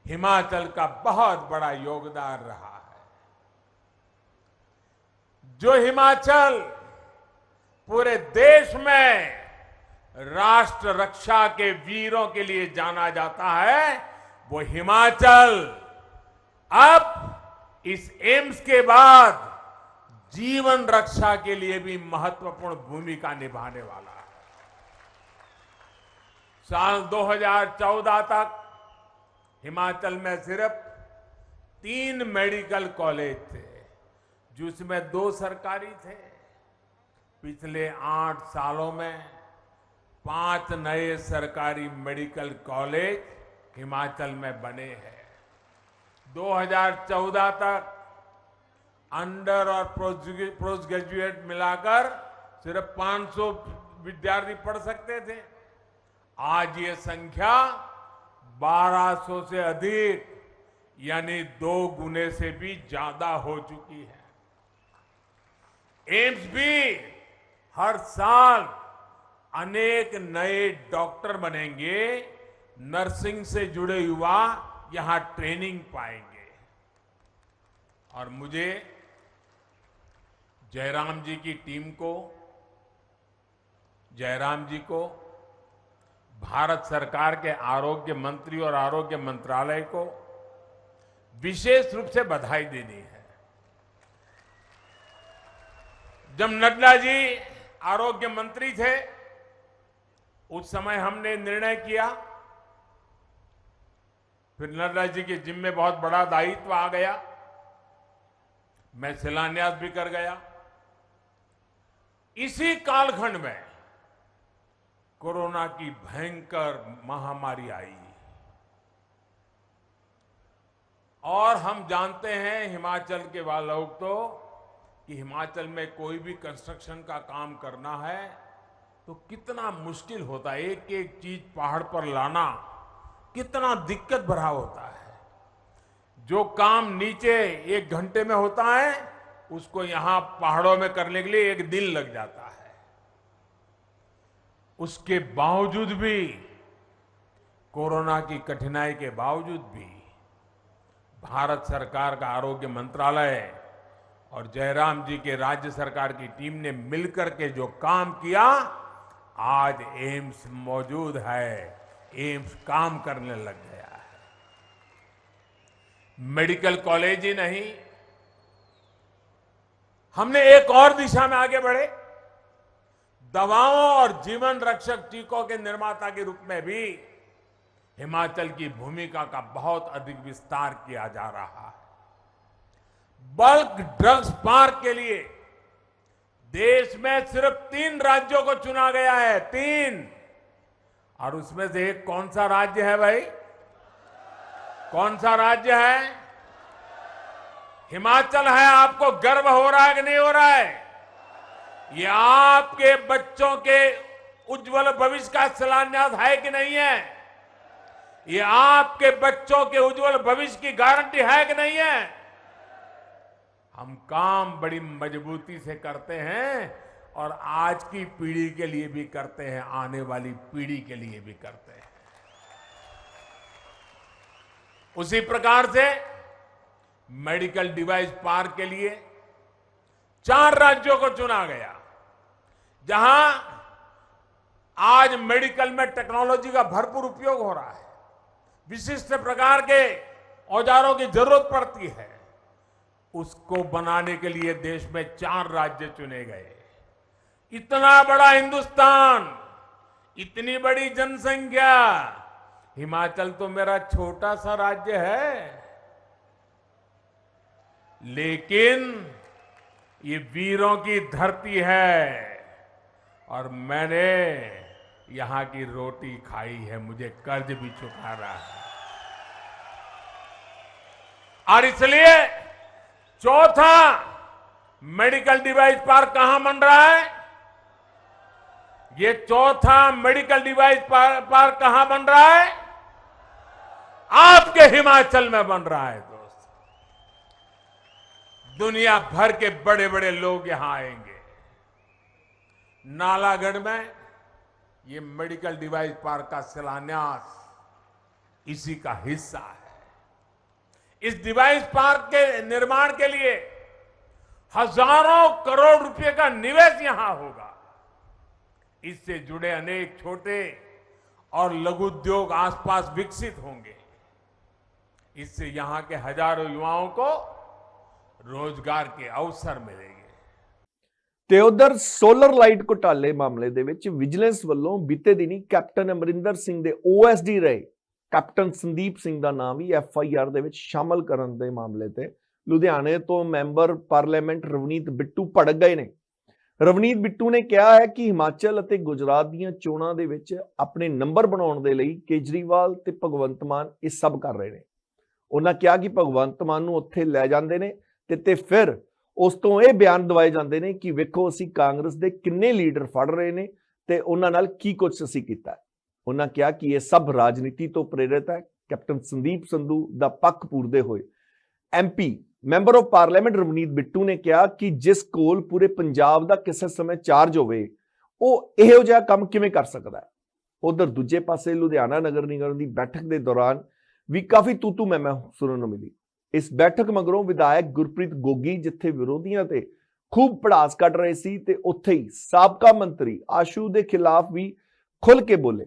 [SPEAKER 3] हिमाचल का बहुत बड़ा योगदान रहा है। जो हिमाचल पूरे देश में राष्ट्र रक्षा के वीरों के लिए जाना जाता है, वो हिमाचल अब इस एम्स के बाद जीवन रक्षा के लिए भी महत्वपूर्ण भूमिका निभाने वाला है। साल 2014 तक हिमाचल में सिर्फ 3 मेडिकल कॉलेज थे, जिसमें 2 सरकारी थे। पिछले 8 सालों में 5 नए सरकारी मेडिकल कॉलेज हिमाचल में बने हैं। 2014 तक अंडर और पोस्ट ग्रेजुएट मिलाकर सिर्फ 500 विद्यार्थी पढ़ सकते थे। आज ये संख्या 1200 से अधिक यानी 2 गुने से भी ज्यादा हो चुकी है। एम्स भी हर साल अनेक नए डॉक्टर बनेंगे, नर्सिंग से जुड़े युवा यहां ट्रेनिंग पाएंगे। और मुझे जयराम जी की टीम को, जयराम जी को, भारत सरकार के आरोग्य मंत्री और आरोग्य मंत्रालय को विशेष रूप से बधाई देनी है। जब नड्डा जी आरोग्य मंत्री थे, उस समय हमने निर्णय किया, फिर नड्डा जी के जिम्मे बहुत बड़ा दायित्व आ गया, मैं शिलान्यास भी कर गया। इसी कालखंड में कोरोना की भयंकर महामारी आई और हम जानते हैं हिमाचल के वाले लोग तो कि हिमाचल में कोई भी कंस्ट्रक्शन का काम करना है तो कितना मुश्किल होता है। एक एक चीज पहाड़ पर लाना कितना दिक्कत भरा होता है। जो काम नीचे 1 घंटे में होता है, उसको यहां पहाड़ों में करने के लिए 1 दिन लग जाता है। उसके बावजूद भी, कोरोना की कठिनाई के बावजूद भी, भारत सरकार का आरोग्य मंत्रालय और जयराम जी के राज्य सरकार की टीम ने मिलकर के जो काम किया, आज एम्स मौजूद है, एम्स काम करने लग गया है। मेडिकल कॉलेज ही नहीं, हमने एक और दिशा में आगे बढ़े। दवाओं और जीवन रक्षक टीकों के निर्माता के रूप में भी हिमाचल की भूमिका का बहुत अधिक विस्तार किया जा रहा है। बल्क ड्रग्स पार्क के लिए देश में सिर्फ 3 राज्यों को चुना गया है, 3। और उसमें से एक कौन सा राज्य है भाई? कौन सा राज्य है? हिमाचल है। आपको गर्व हो रहा है कि नहीं हो रहा है? ये आपके बच्चों के उज्जवल भविष्य का शिलान्यास है कि नहीं है? ये आपके बच्चों के उज्जवल भविष्य की गारंटी है कि नहीं है? हम काम बड़ी मजबूती से करते हैं और आज की पीढ़ी के लिए भी करते हैं, आने वाली पीढ़ी के लिए भी करते हैं। उसी प्रकार से मेडिकल डिवाइस पार्क के लिए 4 राज्यों को चुना गया, जहां आज मेडिकल में टेक्नोलॉजी का भरपूर उपयोग हो रहा है। विशिष्ट प्रकार के औजारों की जरूरत पड़ती है, उसको बनाने के लिए देश में 4 राज्य चुने गए। इतना बड़ा हिंदुस्तान, इतनी बड़ी जनसंख्या, हिमाचल तो मेरा छोटा सा राज्य है, लेकिन ये वीरों की धरती है और मैंने यहां की रोटी खाई है, मुझे कर्ज भी चुकाना है। और इसलिए चौथा मेडिकल डिवाइस पार्क कहां बन रहा है? ये चौथा मेडिकल डिवाइस पार्क कहां बन रहा है? आपके हिमाचल में बन रहा है दोस्त। दुनिया भर के बड़े बड़े लोग यहां आएंगे। नालागढ़ में ये मेडिकल डिवाइस पार्क का शिलान्यास इसी का हिस्सा है। इस डिवाइस पार्क के निर्माण के लिए हजारों करोड़ रुपए का निवेश यहां होगा। इससे जुड़े अनेक छोटे और लघु उद्योग आसपास विकसित होंगे। इससे यहां के हजारों युवाओं को रोजगार के अवसर मिलेंगे।
[SPEAKER 1] ਤੇ ਉਧਰ ਸੋਲਰ ਲਾਈਟ ਘੁਟਾਲੇ ਮਾਮਲੇ ਦੇ ਵਿੱਚ ਵਿਜੀਲੈਂਸ ਵੱਲੋਂ ਬੀਤੇ ਦਿਨੀ ਕੈਪਟਨ ਅਮਰਿੰਦਰ ਸਿੰਘ ਦੇ OSD ਰਹੇ ਕੈਪਟਨ ਸੰਦੀਪ ਸਿੰਘ ਦਾ ਨਾਮ ਵੀ FIR ਦੇ ਵਿੱਚ ਸ਼ਾਮਲ ਕਰਨ ਦੇ ਮਾਮਲੇ ਤੇ ਲੁਧਿਆਣੇ ਤੋਂ ਮੈਂਬਰ ਪਾਰਲੀਮੈਂਟ ਰਵਨੀਤ ਬਿੱਟੂ ਭੜਕ ਗਏ ਨੇ। ਰਵਨੀਤ ਬਿੱਟੂ ਨੇ ਕਿਹਾ ਹੈ ਕਿ ਹਿਮਾਚਲ ਅਤੇ ਗੁਜਰਾਤ ਦੀਆਂ ਚੋਣਾਂ ਦੇ ਵਿੱਚ ਆਪਣੇ ਨੰਬਰ ਬਣਾਉਣ ਦੇ ਲਈ ਕੇਜਰੀਵਾਲ ਤੇ ਭਗਵੰਤ ਮਾਨ ਇਹ ਸਭ ਕਰ ਰਹੇ ਨੇ। ਉਹਨਾਂ ਕਿਹਾ ਕਿ ਭਗਵੰਤ ਮਾਨ ਨੂੰ ਉੱਥੇ ਲੈ ਜਾਂਦੇ ਨੇ ਤੇ ਫਿਰ ਉਸ ਤੋਂ ਇਹ ਬਿਆਨ ਦਵਾਏ ਜਾਂਦੇ ਨੇ ਕਿ ਵੇਖੋ ਅਸੀਂ ਕਾਂਗਰਸ ਦੇ ਕਿੰਨੇ ਲੀਡਰ ਫੜ ਰਹੇ ਨੇ ਤੇ ਉਹਨਾਂ ਨਾਲ ਕੀ ਕੁਝ ਅਸੀਂ ਕੀਤਾ। ਉਹਨਾਂ ਕਿਹਾ ਕਿ ਇਹ ਸਭ ਰਾਜਨੀਤੀ ਤੋਂ ਪ੍ਰੇਰਿਤ ਹੈ। ਕੈਪਟਨ ਸੰਦੀਪ ਸੰਧੂ ਦਾ ਪੱਖ ਪੂਰਦੇ ਹੋਏ MP member of parliament Ravneet Bittu ਨੇ ਕਿਹਾ ਕਿ ਜਿਸ ਕੋਲ ਪੂਰੇ ਪੰਜਾਬ ਦਾ ਕਿਸੇ ਸਮੇਂ ਚਾਰਜ ਹੋਵੇ ਉਹ ਇਹੋ ਜਿਹਾ ਕੰਮ ਕਿਵੇਂ ਕਰ ਸਕਦਾ ਹੈ। ਉਧਰ ਦੂਜੇ ਪਾਸੇ ਲੁਧਿਆਣਾ ਨਗਰ ਨਿਗਮ ਦੀ ਬੈਠਕ ਦੇ ਦੌਰਾਨ ਵੀ ਕਾਫੀ ਤੂਤੂ ਮੈਮੇ ਸੁਣਨ ਨੂੰ ਮਿਲੀ। ਇਸ ਬੈਠਕ ਮਗਰੋਂ ਵਿਧਾਇਕ ਗੁਰਪ੍ਰੀਤ ਗੋਗੀ ਜਿੱਥੇ ਵਿਰੋਧੀਆਂ ਤੇ ਖੂਬ ਪੜਾਸ ਕੱਢ ਰਹੇ ਸੀ ਤੇ ਉੱਥੇ ਹੀ ਸਾਬਕਾ ਮੰਤਰੀ ਆਸ਼ੂ ਦੇ ਖਿਲਾਫ ਵੀ ਖੁੱਲ ਕੇ ਬੋਲੇ।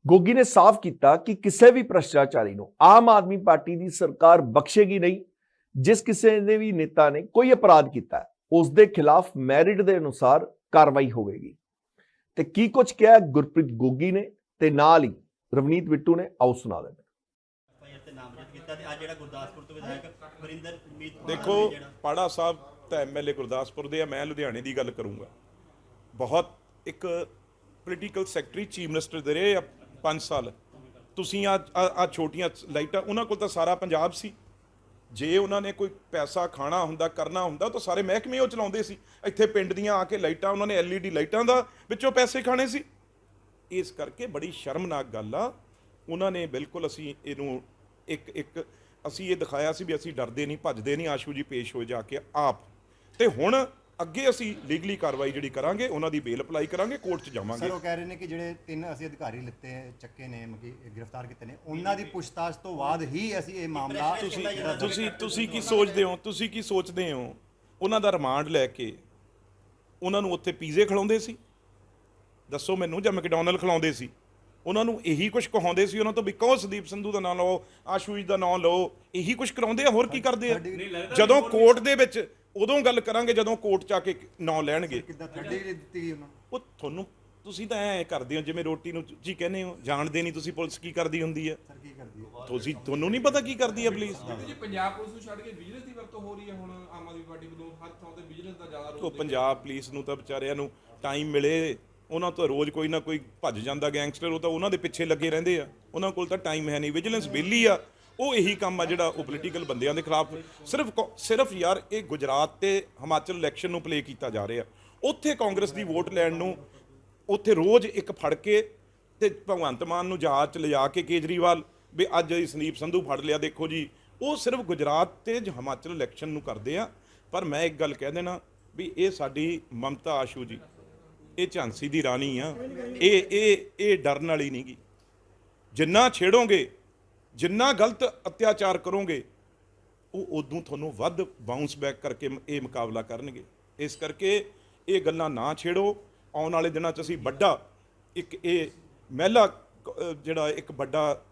[SPEAKER 1] ਗੋਗੀ ਨੇ ਸਾਫ਼ ਕੀਤਾ ਕਿ ਕਿਸੇ ਵੀ ਭ੍ਰਿਸ਼ਟਾਚਾਰੀ ਨੂੰ ਆਮ ਆਦਮੀ ਪਾਰਟੀ ਦੀ ਸਰਕਾਰ ਬਖਸ਼ੇਗੀ ਨਹੀਂ। ਜਿਸ ਕਿਸੇ ਦੇ ਵੀ ਨੇਤਾ ਨੇ ਕੋਈ ਅਪਰਾਧ ਕੀਤਾ ਉਸ ਦੇ ਖਿਲਾਫ ਮੈਰਿਟ ਦੇ ਅਨੁਸਾਰ ਕਾਰਵਾਈ ਹੋਵੇਗੀ। ਤੇ ਕੀ ਕੁਝ ਕਿਹਾ ਗੁਰਪ੍ਰੀਤ ਗੋਗੀ ਨੇ ਤੇ ਨਾਲ ਹੀ ਰਵਨੀਤ ਬਿੱਟੂ ਨੇ, ਆਓ ਸੁਣਾ ਦਿੰਦੇ।
[SPEAKER 4] देखो पाड़ा साहब तो MLA गुरदासपुर दे, मैं लुधियाने की गल करूँगा। बहुत एक पोलीटिकल सैकटरी चीफ मिनिस्टर दे रहे 5 साल। तुसीं आ छोटियां लाइटां उन्हां कोल तां सारा पंजाब सी। जे उन्होंने कोई पैसा खाना हुंदा करना हुंदा तो सारे महकमे वो चलाउंदे सी। इत्थे पिंड दियां आके लाइटां उन्होंने LED लाइटां दा विचों पैसे खाने सी। इस करके बड़ी शर्मनाक गल आ। उन्होंने बिल्कुल असीं इहनूं एक ਅਸੀਂ ਇਹ ਦਿਖਾਇਆ ਸੀ ਵੀ ਅਸੀਂ ਡਰਦੇ ਨਹੀਂ ਭੱਜਦੇ ਨਹੀਂ। ਆਸ਼ੂ ਜੀ ਪੇਸ਼ ਹੋ ਜਾ ਕੇ ਆਪ ਤੇ ਹੁਣ ਅੱਗੇ ਅਸੀਂ ਲੀਗਲੀ ਕਾਰਵਾਈ ਜਿਹੜੀ ਕਰਾਂਗੇ, ਉਹਨਾਂ ਦੀ ਬੇਲ ਅਪਲਾਈ ਕਰਾਂਗੇ, ਕੋਰਟ 'ਚ ਜਾਵਾਂਗੇ।
[SPEAKER 5] ਸਰ ਉਹ ਕਹਿ ਰਹੇ ਨੇ ਕਿ ਜਿਹੜੇ 3 ਅਸੀਂ ਅਧਿਕਾਰੀ ਲਿੱਤੇ ਚੱਕੇ ਨੇ ਗ੍ਰਿਫਤਾਰ ਕੀਤੇ ਨੇ, ਉਹਨਾਂ ਦੀ ਪੁੱਛਤਾਛ ਤੋਂ ਬਾਅਦ ਹੀ ਅਸੀਂ ਇਹ ਮਾਮਲਾ
[SPEAKER 4] ਤੁਸੀਂ ਕੀ ਸੋਚਦੇ ਹੋ? ਤੁਸੀਂ ਕੀ ਸੋਚਦੇ ਹੋ? ਉਹਨਾਂ ਦਾ ਰਿਮਾਂਡ ਲੈ ਕੇ ਉਹਨਾਂ ਨੂੰ ਉੱਥੇ ਪੀਜ਼ੇ ਖਿਲਾਉਂਦੇ ਸੀ? ਦੱਸੋ ਮੈਨੂੰ। ਜਾਂ ਮੈਕਡੋਨਲਡ ਖਿਲਾਉਂਦੇ ਸੀ? ਉਹਨਾਂ ਨੂੰ ਇਹੀ ਕੁਝ ਕਹਾਉਂਦੇ ਸੀ ਉਹਨਾਂ ਤੋਂ ਵੀ ਕਹੋ ਸੰਦੀਪ ਸੰਧੂ ਦਾ ਨਾਂ ਲਓ, ਆਸ਼ੂ ਜੀ ਦਾ ਨਾਂ ਲਓ, ਇਹੀ ਕੁਝ ਕਰਾਉਂਦੇ ਆ। ਹੋਰ ਕੀ ਕਰਦੇ ਆ? ਜਦੋਂ ਕੋਰਟ ਦੇ ਵਿੱਚ ਉਦੋਂ ਗੱਲ ਕਰਾਂਗੇ ਜਦੋਂ ਕੋਰਟ 'ਚ ਆ ਕੇ ਨਾਂ ਲੈਣਗੇ।
[SPEAKER 5] ਕਿੱਦਾਂ ਥੱਡੀ ਦਿੱਤੀ ਗਈ ਉਹਨਾਂ
[SPEAKER 4] ਉਹ ਤੁਹਾਨੂੰ ਤੁਸੀਂ ਤਾਂ ਐਂ ਕਰਦੇ ਹੋ ਜਿਵੇਂ ਰੋਟੀ ਨੂੰ ਜੀ ਕਹਿੰਦੇ ਹੋ। ਜਾਣਦੇ ਨਹੀਂ ਤੁਸੀਂ ਪੁਲਿਸ ਕੀ ਕਰਦੀ ਹੁੰਦੀ ਹੈ।
[SPEAKER 5] ਸਰ ਕੀ ਕਰਦੀ ਹੈ?
[SPEAKER 4] ਤੁਹਾਨੂੰ ਨਹੀਂ ਪਤਾ ਕੀ ਕਰਦੀ ਹੈ ਪੁਲਿਸ।
[SPEAKER 6] ਜੀ ਪੰਜਾਬ ਪੁਲਿਸ ਨੂੰ ਛੱਡ ਕੇ ਵਿਜੀਲੈਂਸ ਦੀ ਵਰਤੋਂ ਹੋ ਰਹੀ ਹੈ ਹੁਣ ਆਮ ਆਦਮੀ ਪਾਰਟੀ ਵੱਲੋਂ। ਹਰ ਥਾਂ ਤੇ ਵਿਜੀਲੈਂਸ ਦਾ ਜ਼ਿਆਦਾ ਰੋਲ।
[SPEAKER 4] ਉਹ ਪੰਜਾਬ ਪੁਲਿਸ ਨੂੰ ਤਾਂ ਵਿਚਾਰਿਆਂ ਨੂੰ ਟਾਈਮ ਮਿਲੇ, ਉਹਨਾਂ ਤੋਂ ਰੋਜ਼ ਕੋਈ ਨਾ ਕੋਈ ਭੱਜ ਜਾਂਦਾ ਗੈਂਗਸਟਰ, ਉਹ ਤਾਂ ਉਹਨਾਂ ਦੇ ਪਿੱਛੇ ਲੱਗੇ ਰਹਿੰਦੇ ਆ। ਉਹਨਾਂ ਕੋਲ ਤਾਂ ਟਾਈਮ ਹੈ ਨਹੀਂ। ਵਿਜੀਲੈਂਸ ਵਿਹਲੀ ਆ। ਉਹ ਇਹੀ ਕੰਮ ਆ ਜਿਹੜਾ ਉਹ ਪੋਲੀਟੀਕਲ ਬੰਦਿਆਂ ਦੇ ਖਿਲਾਫ ਸਿਰਫ ਯਾਰ ਇਹ ਗੁਜਰਾਤ ਤੇ ਹਿਮਾਚਲ ਇਲੈਕਸ਼ਨ ਨੂੰ ਪਲੇ ਕੀਤਾ ਜਾ ਰਿਹਾ। ਉੱਥੇ ਕਾਂਗਰਸ ਦੀ ਵੋਟ ਲੈਣ ਨੂੰ ਉੱਥੇ ਰੋਜ਼ ਇੱਕ ਫੜ ਕੇ ਤੇ ਭਗਵੰਤ ਮਾਨ ਨੂੰ ਜਹਾਜ਼ 'ਚ ਲਿਜਾ ਕੇ ਕੇਜਰੀਵਾਲ ਵੀ ਅੱਜ ਸੰਦੀਪ ਸੰਧੂ ਫੜ ਲਿਆ ਦੇਖੋ ਜੀ। ਉਹ ਸਿਰਫ ਗੁਜਰਾਤ ਤੇ ਹਿਮਾਚਲ ਇਲੈਕਸ਼ਨ ਨੂੰ ਕਰਦੇ ਆ। ਪਰ ਮੈਂ ਇੱਕ ਗੱਲ ਕਹਿ ਦੇਣਾ ਵੀ ਇਹ ਸਾਡੀ ਮਮਤਾ ਆਸ਼ੂ ਜੀ, ਇਹ ਝਾਂਸੀ ਦੀ ਰਾਣੀ ਆ। ਇਹ ਡਰਨ ਵਾਲੀ ਨਹੀਂ ਗੀ। ਜਿੰਨਾ ਛੇੜੋਗੇ, ਜਿੰਨਾ ਗਲਤ ਅਤਿਆਚਾਰ ਕਰੋਗੇ, ਉਹ ਉਦੋਂ ਤੁਹਾਨੂੰ ਵੱਧ ਬਾਉਂਸ ਬੈਕ ਕਰਕੇ ਇਹ ਮੁਕਾਬਲਾ ਕਰਨਗੇ। ਇਸ ਕਰਕੇ ਇਹ ਗੱਲਾਂ ਨਾ ਛੇੜੋ। ਆਉਣ ਵਾਲੇ ਦਿਨਾਂ 'ਚ ਅਸੀਂ ਵੱਡਾ ਇੱਕ ਇਹ ਮਹਿਲਾ ਜਿਹੜਾ ਇੱਕ ਵੱਡਾ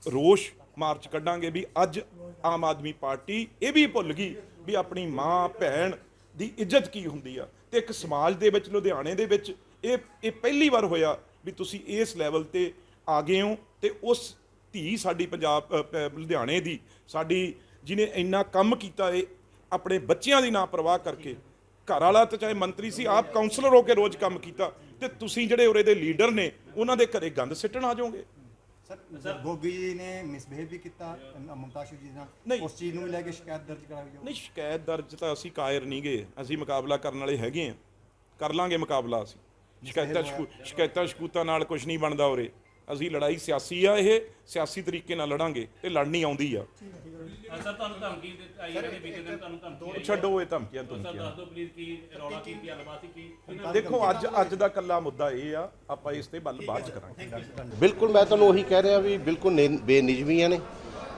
[SPEAKER 4] ਰੋਸ਼ ਮਾਰਚ ਕੱਢਾਂਗੇ ਵੀ ਅੱਜ ਆਮ ਆਦਮੀ ਪਾਰਟੀ ਇਹ ਵੀ ਭੁੱਲ ਗਈ ਵੀ ਆਪਣੀ ਮਾਂ ਭੈਣ ਦੀ ਇੱਜ਼ਤ ਕੀ ਹੁੰਦੀ ਆ। ਤੇ ਇੱਕ ਸਮਾਜ ਦੇ ਵਿੱਚ ਲੁਧਿਆਣੇ ਦੇ ਵਿੱਚ ਇਹ ਪਹਿਲੀ ਵਾਰ ਹੋਇਆ ਵੀ ਤੁਸੀਂ ਇਸ ਲੈਵਲ ਤੇ ਆ ਗਏ ਹੋ ਤੇ ਉਸ ਧੀ ਸਾਡੀ ਪੰਜਾਬ ਲੁਧਿਆਣੇ ਦੀ ਸਾਡੀ ਜਿਹਨੇ ਇੰਨਾ ਕੰਮ ਕੀਤਾ ਏ ਆਪਣੇ ਬੱਚਿਆਂ ਦੀ ਨਾ ਪਰਵਾਹ ਕਰਕੇ, ਘਰ ਵਾਲਾ ਤਾਂ ਚਾਹੇ ਮੰਤਰੀ ਸੀ ਆਪ ਕਾਉਂਸਲਰ ਹੋ ਕੇ ਰੋਜ਼ ਕੰਮ ਕੀਤਾ, ਤੇ ਤੁਸੀਂ ਜਿਹੜੇ ਉਰੇ ਦੇ ਲੀਡਰ ਨੇ ਉਹਨਾਂ ਦੇ ਘਰੇ ਗੰਦ ਸਿੱਟਣ ਆ ਜਾਓਗੇ।
[SPEAKER 5] ਸਰ ਗੋਗੀ ਜੀ ਨੇ ਮਿਸਬਿਹੇਵ ਵੀ ਕੀਤਾ ਮੁਮਤਾਜ਼ ਸ਼ਰੀਫ ਜੀ ਨਾਲ,
[SPEAKER 4] ਨਹੀਂ।
[SPEAKER 5] ਉਸ ਚੀਜ਼ ਨੂੰ ਵੀ ਲੈ ਕੇ ਸ਼ਿਕਾਇਤ ਦਰਜ ਕਰਾਈ ਜਾਓ।
[SPEAKER 4] ਨਹੀਂ, ਸ਼ਿਕਾਇਤ ਦਰਜ ਤਾਂ ਅਸੀਂ ਕਾਇਰ ਨਹੀਂ ਗਏ, ਅਸੀਂ ਮੁਕਾਬਲਾ ਕਰਨ ਵਾਲੇ ਹੈਗੇ ਆ, ਕਰ ਲਾਂਗੇ ਮੁਕਾਬਲਾ। ਅਸੀਂ ਸ਼ਿਕਾਇਤਾਂ ਸ਼ਕੂਤਾਂ ਨਾਲ ਕੁਝ ਨਹੀਂ ਬਣਦਾ ਉਰੇ। ਅਸੀਂ ਲੜਾਈ ਸਿਆਸੀ ਆ, ਇਹ ਸਿਆਸੀ ਤਰੀਕੇ ਨਾਲ ਲੜਾਂਗੇ ਤੇ ਲੜਨੀ ਆਉਂਦੀ ਆ।
[SPEAKER 7] ਸਰ ਤੁਹਾਨੂੰ ਧਮਕੀ ਆਈ ਹੈ ਕਿ ਬੀਤੇ ਦਿਨ ਤੁਹਾਨੂੰ ਧਮਕੀ ਆਈ?
[SPEAKER 4] ਛੱਡੋ ਇਹ ਧਮਕੀਆਂ
[SPEAKER 7] ਸਰ ਦੱਸ ਦਿਓ ਪਲੀਜ਼ ਕੀ ਰੌਲਾ ਕੀ ਗੱਲਬਾਤ ਸੀ ਕੀ?
[SPEAKER 4] ਦੇਖੋ ਅੱਜ ਦਾ ਕੱਲਾ ਮੁੱਦਾ ਇਹ ਆ, ਆਪਾਂ ਇਸ ਤੇ ਗੱਲ ਬਾਅਦ ਚ ਕਰਾਂਗੇ।
[SPEAKER 8] ਬਿਲਕੁਲ ਮੈਂ ਤੁਹਾਨੂੰ ਉਹੀ ਕਹਿ ਰਿਹਾ ਵੀ ਬਿਲਕੁਲ ਬੇਨਿਯਮੀਆਂ ਨੇ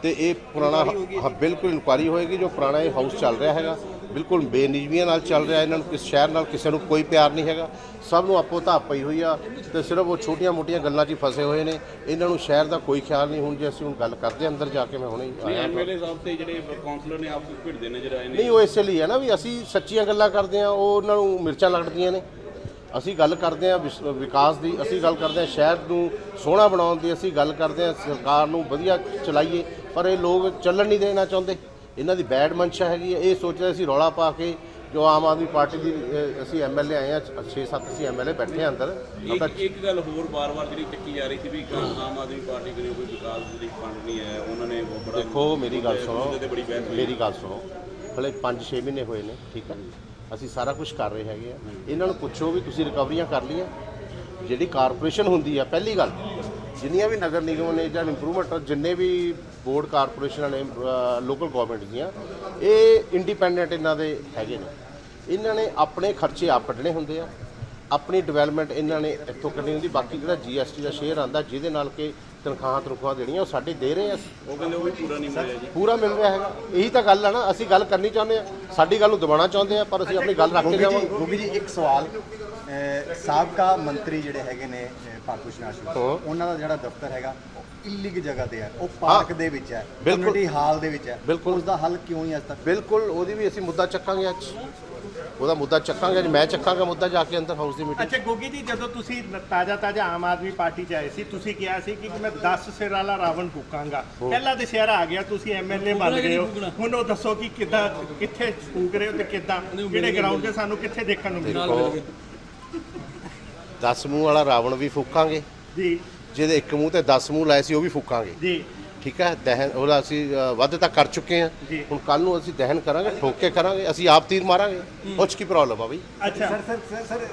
[SPEAKER 8] ਤੇ ਇਹ ਪੁਰਾਣਾ ਹਾਂ ਬਿਲਕੁਲ ਇਨਕੁਆਰੀ ਹੋਏਗੀ। ਜੋ ਪੁਰਾਣਾ ਇਹ ਹਾਊਸ ਚੱਲ ਰਿਹਾ ਹੈਗਾ ਬਿਲਕੁਲ ਬੇਨਿਯਮੀਆਂ ਨਾਲ ਚੱਲ ਰਿਹਾ। ਇਹਨਾਂ ਨੂੰ ਕਿਸ ਸ਼ਹਿਰ ਨਾਲ ਕਿਸੇ ਨੂੰ ਕੋਈ ਪਿਆਰ ਨਹੀਂ ਹੈਗਾ, ਸਭ ਨੂੰ ਆਪੋ ਧਾਪ ਪਈ ਹੋਈ ਆ ਤੇ ਸਿਰਫ ਉਹ ਛੋਟੀਆਂ-ਮੋਟੀਆਂ ਗੱਲਾਂ 'ਚ ਹੀ ਫਸੇ ਹੋਏ ਨੇ। ਇਹਨਾਂ ਨੂੰ ਸ਼ਹਿਰ ਦਾ ਕੋਈ ਖਿਆਲ ਨਹੀਂ। ਹੁਣ ਜੇ ਅਸੀਂ ਹੁਣ ਗੱਲ ਕਰਦੇ ਅੰਦਰ ਜਾ ਕੇ, ਮੈਂ ਹੁਣੇ ਆਇਆ
[SPEAKER 7] ਐਮਐਲਏ ਸਾਹਿਬ ਤੇ ਜਿਹੜੇ ਕਾਉਂਸਲਰ ਨੇ ਆਪਸ ਵਿੱਚ ਭਿੜਦੇ ਨਜ਼ਰ ਆਏ ਨੇ।
[SPEAKER 8] ਨਹੀਂ, ਉਹ ਇਸੇ ਲਈ ਹੈ ਨਾ ਵੀ ਅਸੀਂ ਸੱਚੀਆਂ ਗੱਲਾਂ ਕਰਦੇ ਆ, ਉਹ ਉਹਨਾਂ ਨੂੰ ਮਿਰਚਾਂ ਲੱਗਦੀਆਂ ਨੇ। ਅਸੀਂ ਗੱਲ ਕਰਦੇ ਆ ਵਿਕਾਸ ਦੀ, ਅਸੀਂ ਗੱਲ ਕਰਦੇ ਆ ਸ਼ਹਿਰ ਨੂੰ ਸੋਹਣਾ ਬਣਾਉਣ ਦੀ, ਅਸੀਂ ਗੱਲ ਕਰਦੇ ਆ ਸਰਕਾਰ ਨੂੰ ਵਧੀਆ ਚਲਾਈਏ, ਪਰ ਇਹ ਲੋਕ ਚੱਲਣ ਨਹੀਂ ਦੇਣਾ ਚਾਹੁੰਦੇ। ਇਹਨਾਂ ਦੀ ਬੈਡ ਮਨਸ਼ਾ ਹੈਗੀ ਹੈ। ਇਹ ਸੋਚਦੇ ਅਸੀਂ ਰੌਲਾ ਪਾ ਕੇ ਜੋ ਆਮ ਆਦਮੀ ਪਾਰਟੀ ਦੀ ਅਸੀਂ ਐਮਐਲਏ ਆਏ ਆ 6-7 ਅਸੀਂ ਐਮਐਲਏ ਬੈਠੇ ਆ ਅੰਦਰ।
[SPEAKER 7] ਇੱਕ ਗੱਲ ਹੋਰ ਵਾਰ-ਵਾਰ ਜਿਹੜੀ ਚੱਕੀ ਜਾ ਰਹੀ ਸੀ ਵੀ ਆਮ ਆਦਮੀ ਪਾਰਟੀ ਕੋਲ ਕੋਈ ਵਿਕਾਸ ਦੀ ਫੰਡ ਨਹੀਂ ਹੈ, ਉਹਨਾਂ ਨੇ ਬੜਾ
[SPEAKER 8] ਦੇਖੋ ਮੇਰੀ ਗੱਲ ਸੁਣੋ,
[SPEAKER 7] ਬੜੀ ਬਹਿਸ ਹੋਈ।
[SPEAKER 8] ਮੇਰੀ ਗੱਲ ਸੁਣੋ, ਹਲੇ 5-6 ਮਹੀਨੇ ਹੋਏ ਨੇ, ਠੀਕ ਹੈ, ਅਸੀਂ ਸਾਰਾ ਕੁਝ ਕਰ ਰਹੇ ਹੈਗੇ ਆ। ਇਹਨਾਂ ਨੂੰ ਪੁੱਛੋ ਵੀ ਤੁਸੀਂ ਰਿਕਵਰੀਆਂ ਕਰ ਲਈਆਂ? ਜਿਹੜੀ ਕਾਰਪੋਰੇਸ਼ਨ ਹੁੰਦੀ ਆ, ਪਹਿਲੀ ਗੱਲ ਜਿੰਨੀਆਂ ਵੀ ਨਗਰ ਨਿਗਮ ਨੇ ਜਾਂ ਇੰਪਰੂਵਮੈਂਟ ਜਿੰਨੇ ਵੀ ਬੋਰਡ ਕਾਰਪੋਰੇਸ਼ਨਾਂ ਨੇ ਲੋਕਲ ਗਵਰਨਮੈਂਟ ਦੀਆਂ, ਇਹ ਇੰਡੀਪੈਂਡੈਂਟ ਇਹਨਾਂ ਦੇ ਹੈਗੇ ਨੇ। ਇਹਨਾਂ ਨੇ ਆਪਣੇ ਖਰਚੇ ਆਪ ਕੱਢਣੇ ਹੁੰਦੇ ਆ, ਆਪਣੀ ਡਿਵੈਲਪਮੈਂਟ ਇਹਨਾਂ ਨੇ ਇੱਥੋਂ ਕਰਨੀ ਹੁੰਦੀ। ਬਾਕੀ ਜਿਹੜਾ GST ਦਾ ਸ਼ੇਅਰ ਆਉਂਦਾ ਜਿਹਦੇ ਨਾਲ ਕਿ ਤਨਖਾਹਾਂ ਦੇਣੀਆਂ ਉਹ ਸਾਡੇ ਦੇ ਰਹੇ ਆ।
[SPEAKER 7] ਉਹ ਕਹਿੰਦੇ ਉਹ ਵੀ ਪੂਰਾ ਨਹੀਂ ਮਿਲਿਆ ਜੀ।
[SPEAKER 8] ਪੂਰਾ ਮਿਲ ਰਿਹਾ ਹੈਗਾ, ਇਹੀ ਤਾਂ ਗੱਲ ਹੈ ਨਾ। ਅਸੀਂ ਗੱਲ ਕਰਨੀ ਚਾਹੁੰਦੇ ਆ, ਸਾਡੀ ਗੱਲ ਨੂੰ ਦਬਾਉਣਾ ਚਾਹੁੰਦੇ ਆ, ਪਰ ਅਸੀਂ ਆਪਣੀ ਗੱਲ ਰੱਖ ਕੇ ਜਾਵਾਂਗੇ।
[SPEAKER 5] ਗੋਗੀ ਜੀ ਇੱਕ ਸਵਾਲ, ਸਾਬਕਾ ਮੰਤਰੀ ਜਿਹੜੇ ਹੈਗੇ ਨੇ ਭਾਰਤ ਸ਼ਨਾਸ਼ੀ, ਉਹਨਾਂ ਦਾ ਜਿਹੜਾ ਦਫ਼ਤਰ ਹੈਗਾ ਇਲੀਗ ਜਗ੍ਹਾ ਤੇ ਹੈ, ਉਹ ਪਾਰਕ ਦੇ ਵਿੱਚ ਹੈ, ਕਮਿਊਨਿਟੀ ਹਾਲ ਦੇ ਵਿੱਚ ਹੈ, ਉਸ ਦਾ ਹੱਲ ਕਿਉਂ ਨਹੀਂ ਅਜੇ ਤੱਕ?
[SPEAKER 8] ਬਿਲਕੁਲ ਉਹਦੀ ਵੀ ਅਸੀਂ ਮੁੱਦਾ ਚੱਕਾਂਗੇ ਅੱਜ, ਉਹਦਾ ਮੁੱਦਾ ਚੱਕਾਂਗੇ ਅੱਜ। ਮੈਂ ਚੱਕਾਂਗਾ ਮੁੱਦਾ ਜਾ ਕੇ ਅੰਦਰ ਹਾਊਸ ਦੀ ਮੀਟਿੰਗ।
[SPEAKER 9] ਅੱਛਾ ਗੋਗੀ ਜੀ, ਜਦੋਂ ਤੁਸੀਂ ਤਾਜ਼ਾ ਆਮ ਆਦਮੀ ਪਾਰਟੀ 'ਚ ਆਏ ਸੀ, ਤੁਸੀਂ ਕਿਹਾ ਸੀ ਕਿ ਮੈਂ 10 ਸਿਰ ਵਾਲਾ ਰਾਵਣ ਫੂਕਾਂਗਾ। ਪਹਿਲਾ ਦੁਸ਼ਹਿਰਾ ਆ ਗਿਆ, ਤੁਸੀਂ ਐਮਐਲਏ ਬਣ ਗਏ ਹੋ। ਹੁਣ ਉਹ ਦੱਸੋ ਕਿ ਕਿੱਦਾਂ, ਕਿੱਥੇ ਫੂਕ ਰਹੇ ਹੋ ਤੇ ਕਿੱਦਾਂ, ਕਿਹੜੇ ਗਰਾਊਂਡ 'ਤੇ ਸਾਨੂੰ ਕਿੱਥੇ ਦੇਖਣ ਨੂੰ ਮਿਲੇਗਾ?
[SPEAKER 8] 10 ਮੂੰਹ ਵਾਲਾ ਰਾਵਣ ਵੀ ਫੂਕਾਂਗੇ
[SPEAKER 9] ਜੀ,
[SPEAKER 8] ਜਿਹਦੇ ਇੱਕ ਮੂੰਹ ਤੇ 10 ਮੂੰਹ ਲਾਏ ਸੀ ਉਹ ਵੀ ਫੂਕਾਂਗੇ
[SPEAKER 9] ਜੀ,
[SPEAKER 8] ਠੀਕ ਹੈ। ਦਹਨ ਉਹਦਾ ਅਸੀਂ ਵੱਧ ਤੱਕ ਕਰ ਚੁੱਕੇ ਹਾਂ। ਹੁਣ ਕੱਲ ਨੂੰ ਅਸੀਂ ਦਹਨ ਕਰਾਂਗੇ, ਠੋਕ ਕੇ ਕਰਾਂਗੇ, ਅਸੀਂ ਆਪ ਤੀਰ ਮਾਰਾਂਗੇ। ਉਹ 'ਚ ਕੀ ਪ੍ਰੋਬਲਮ ਆ ਬਈ?
[SPEAKER 9] ਅੱਛਾ
[SPEAKER 5] ਸਰ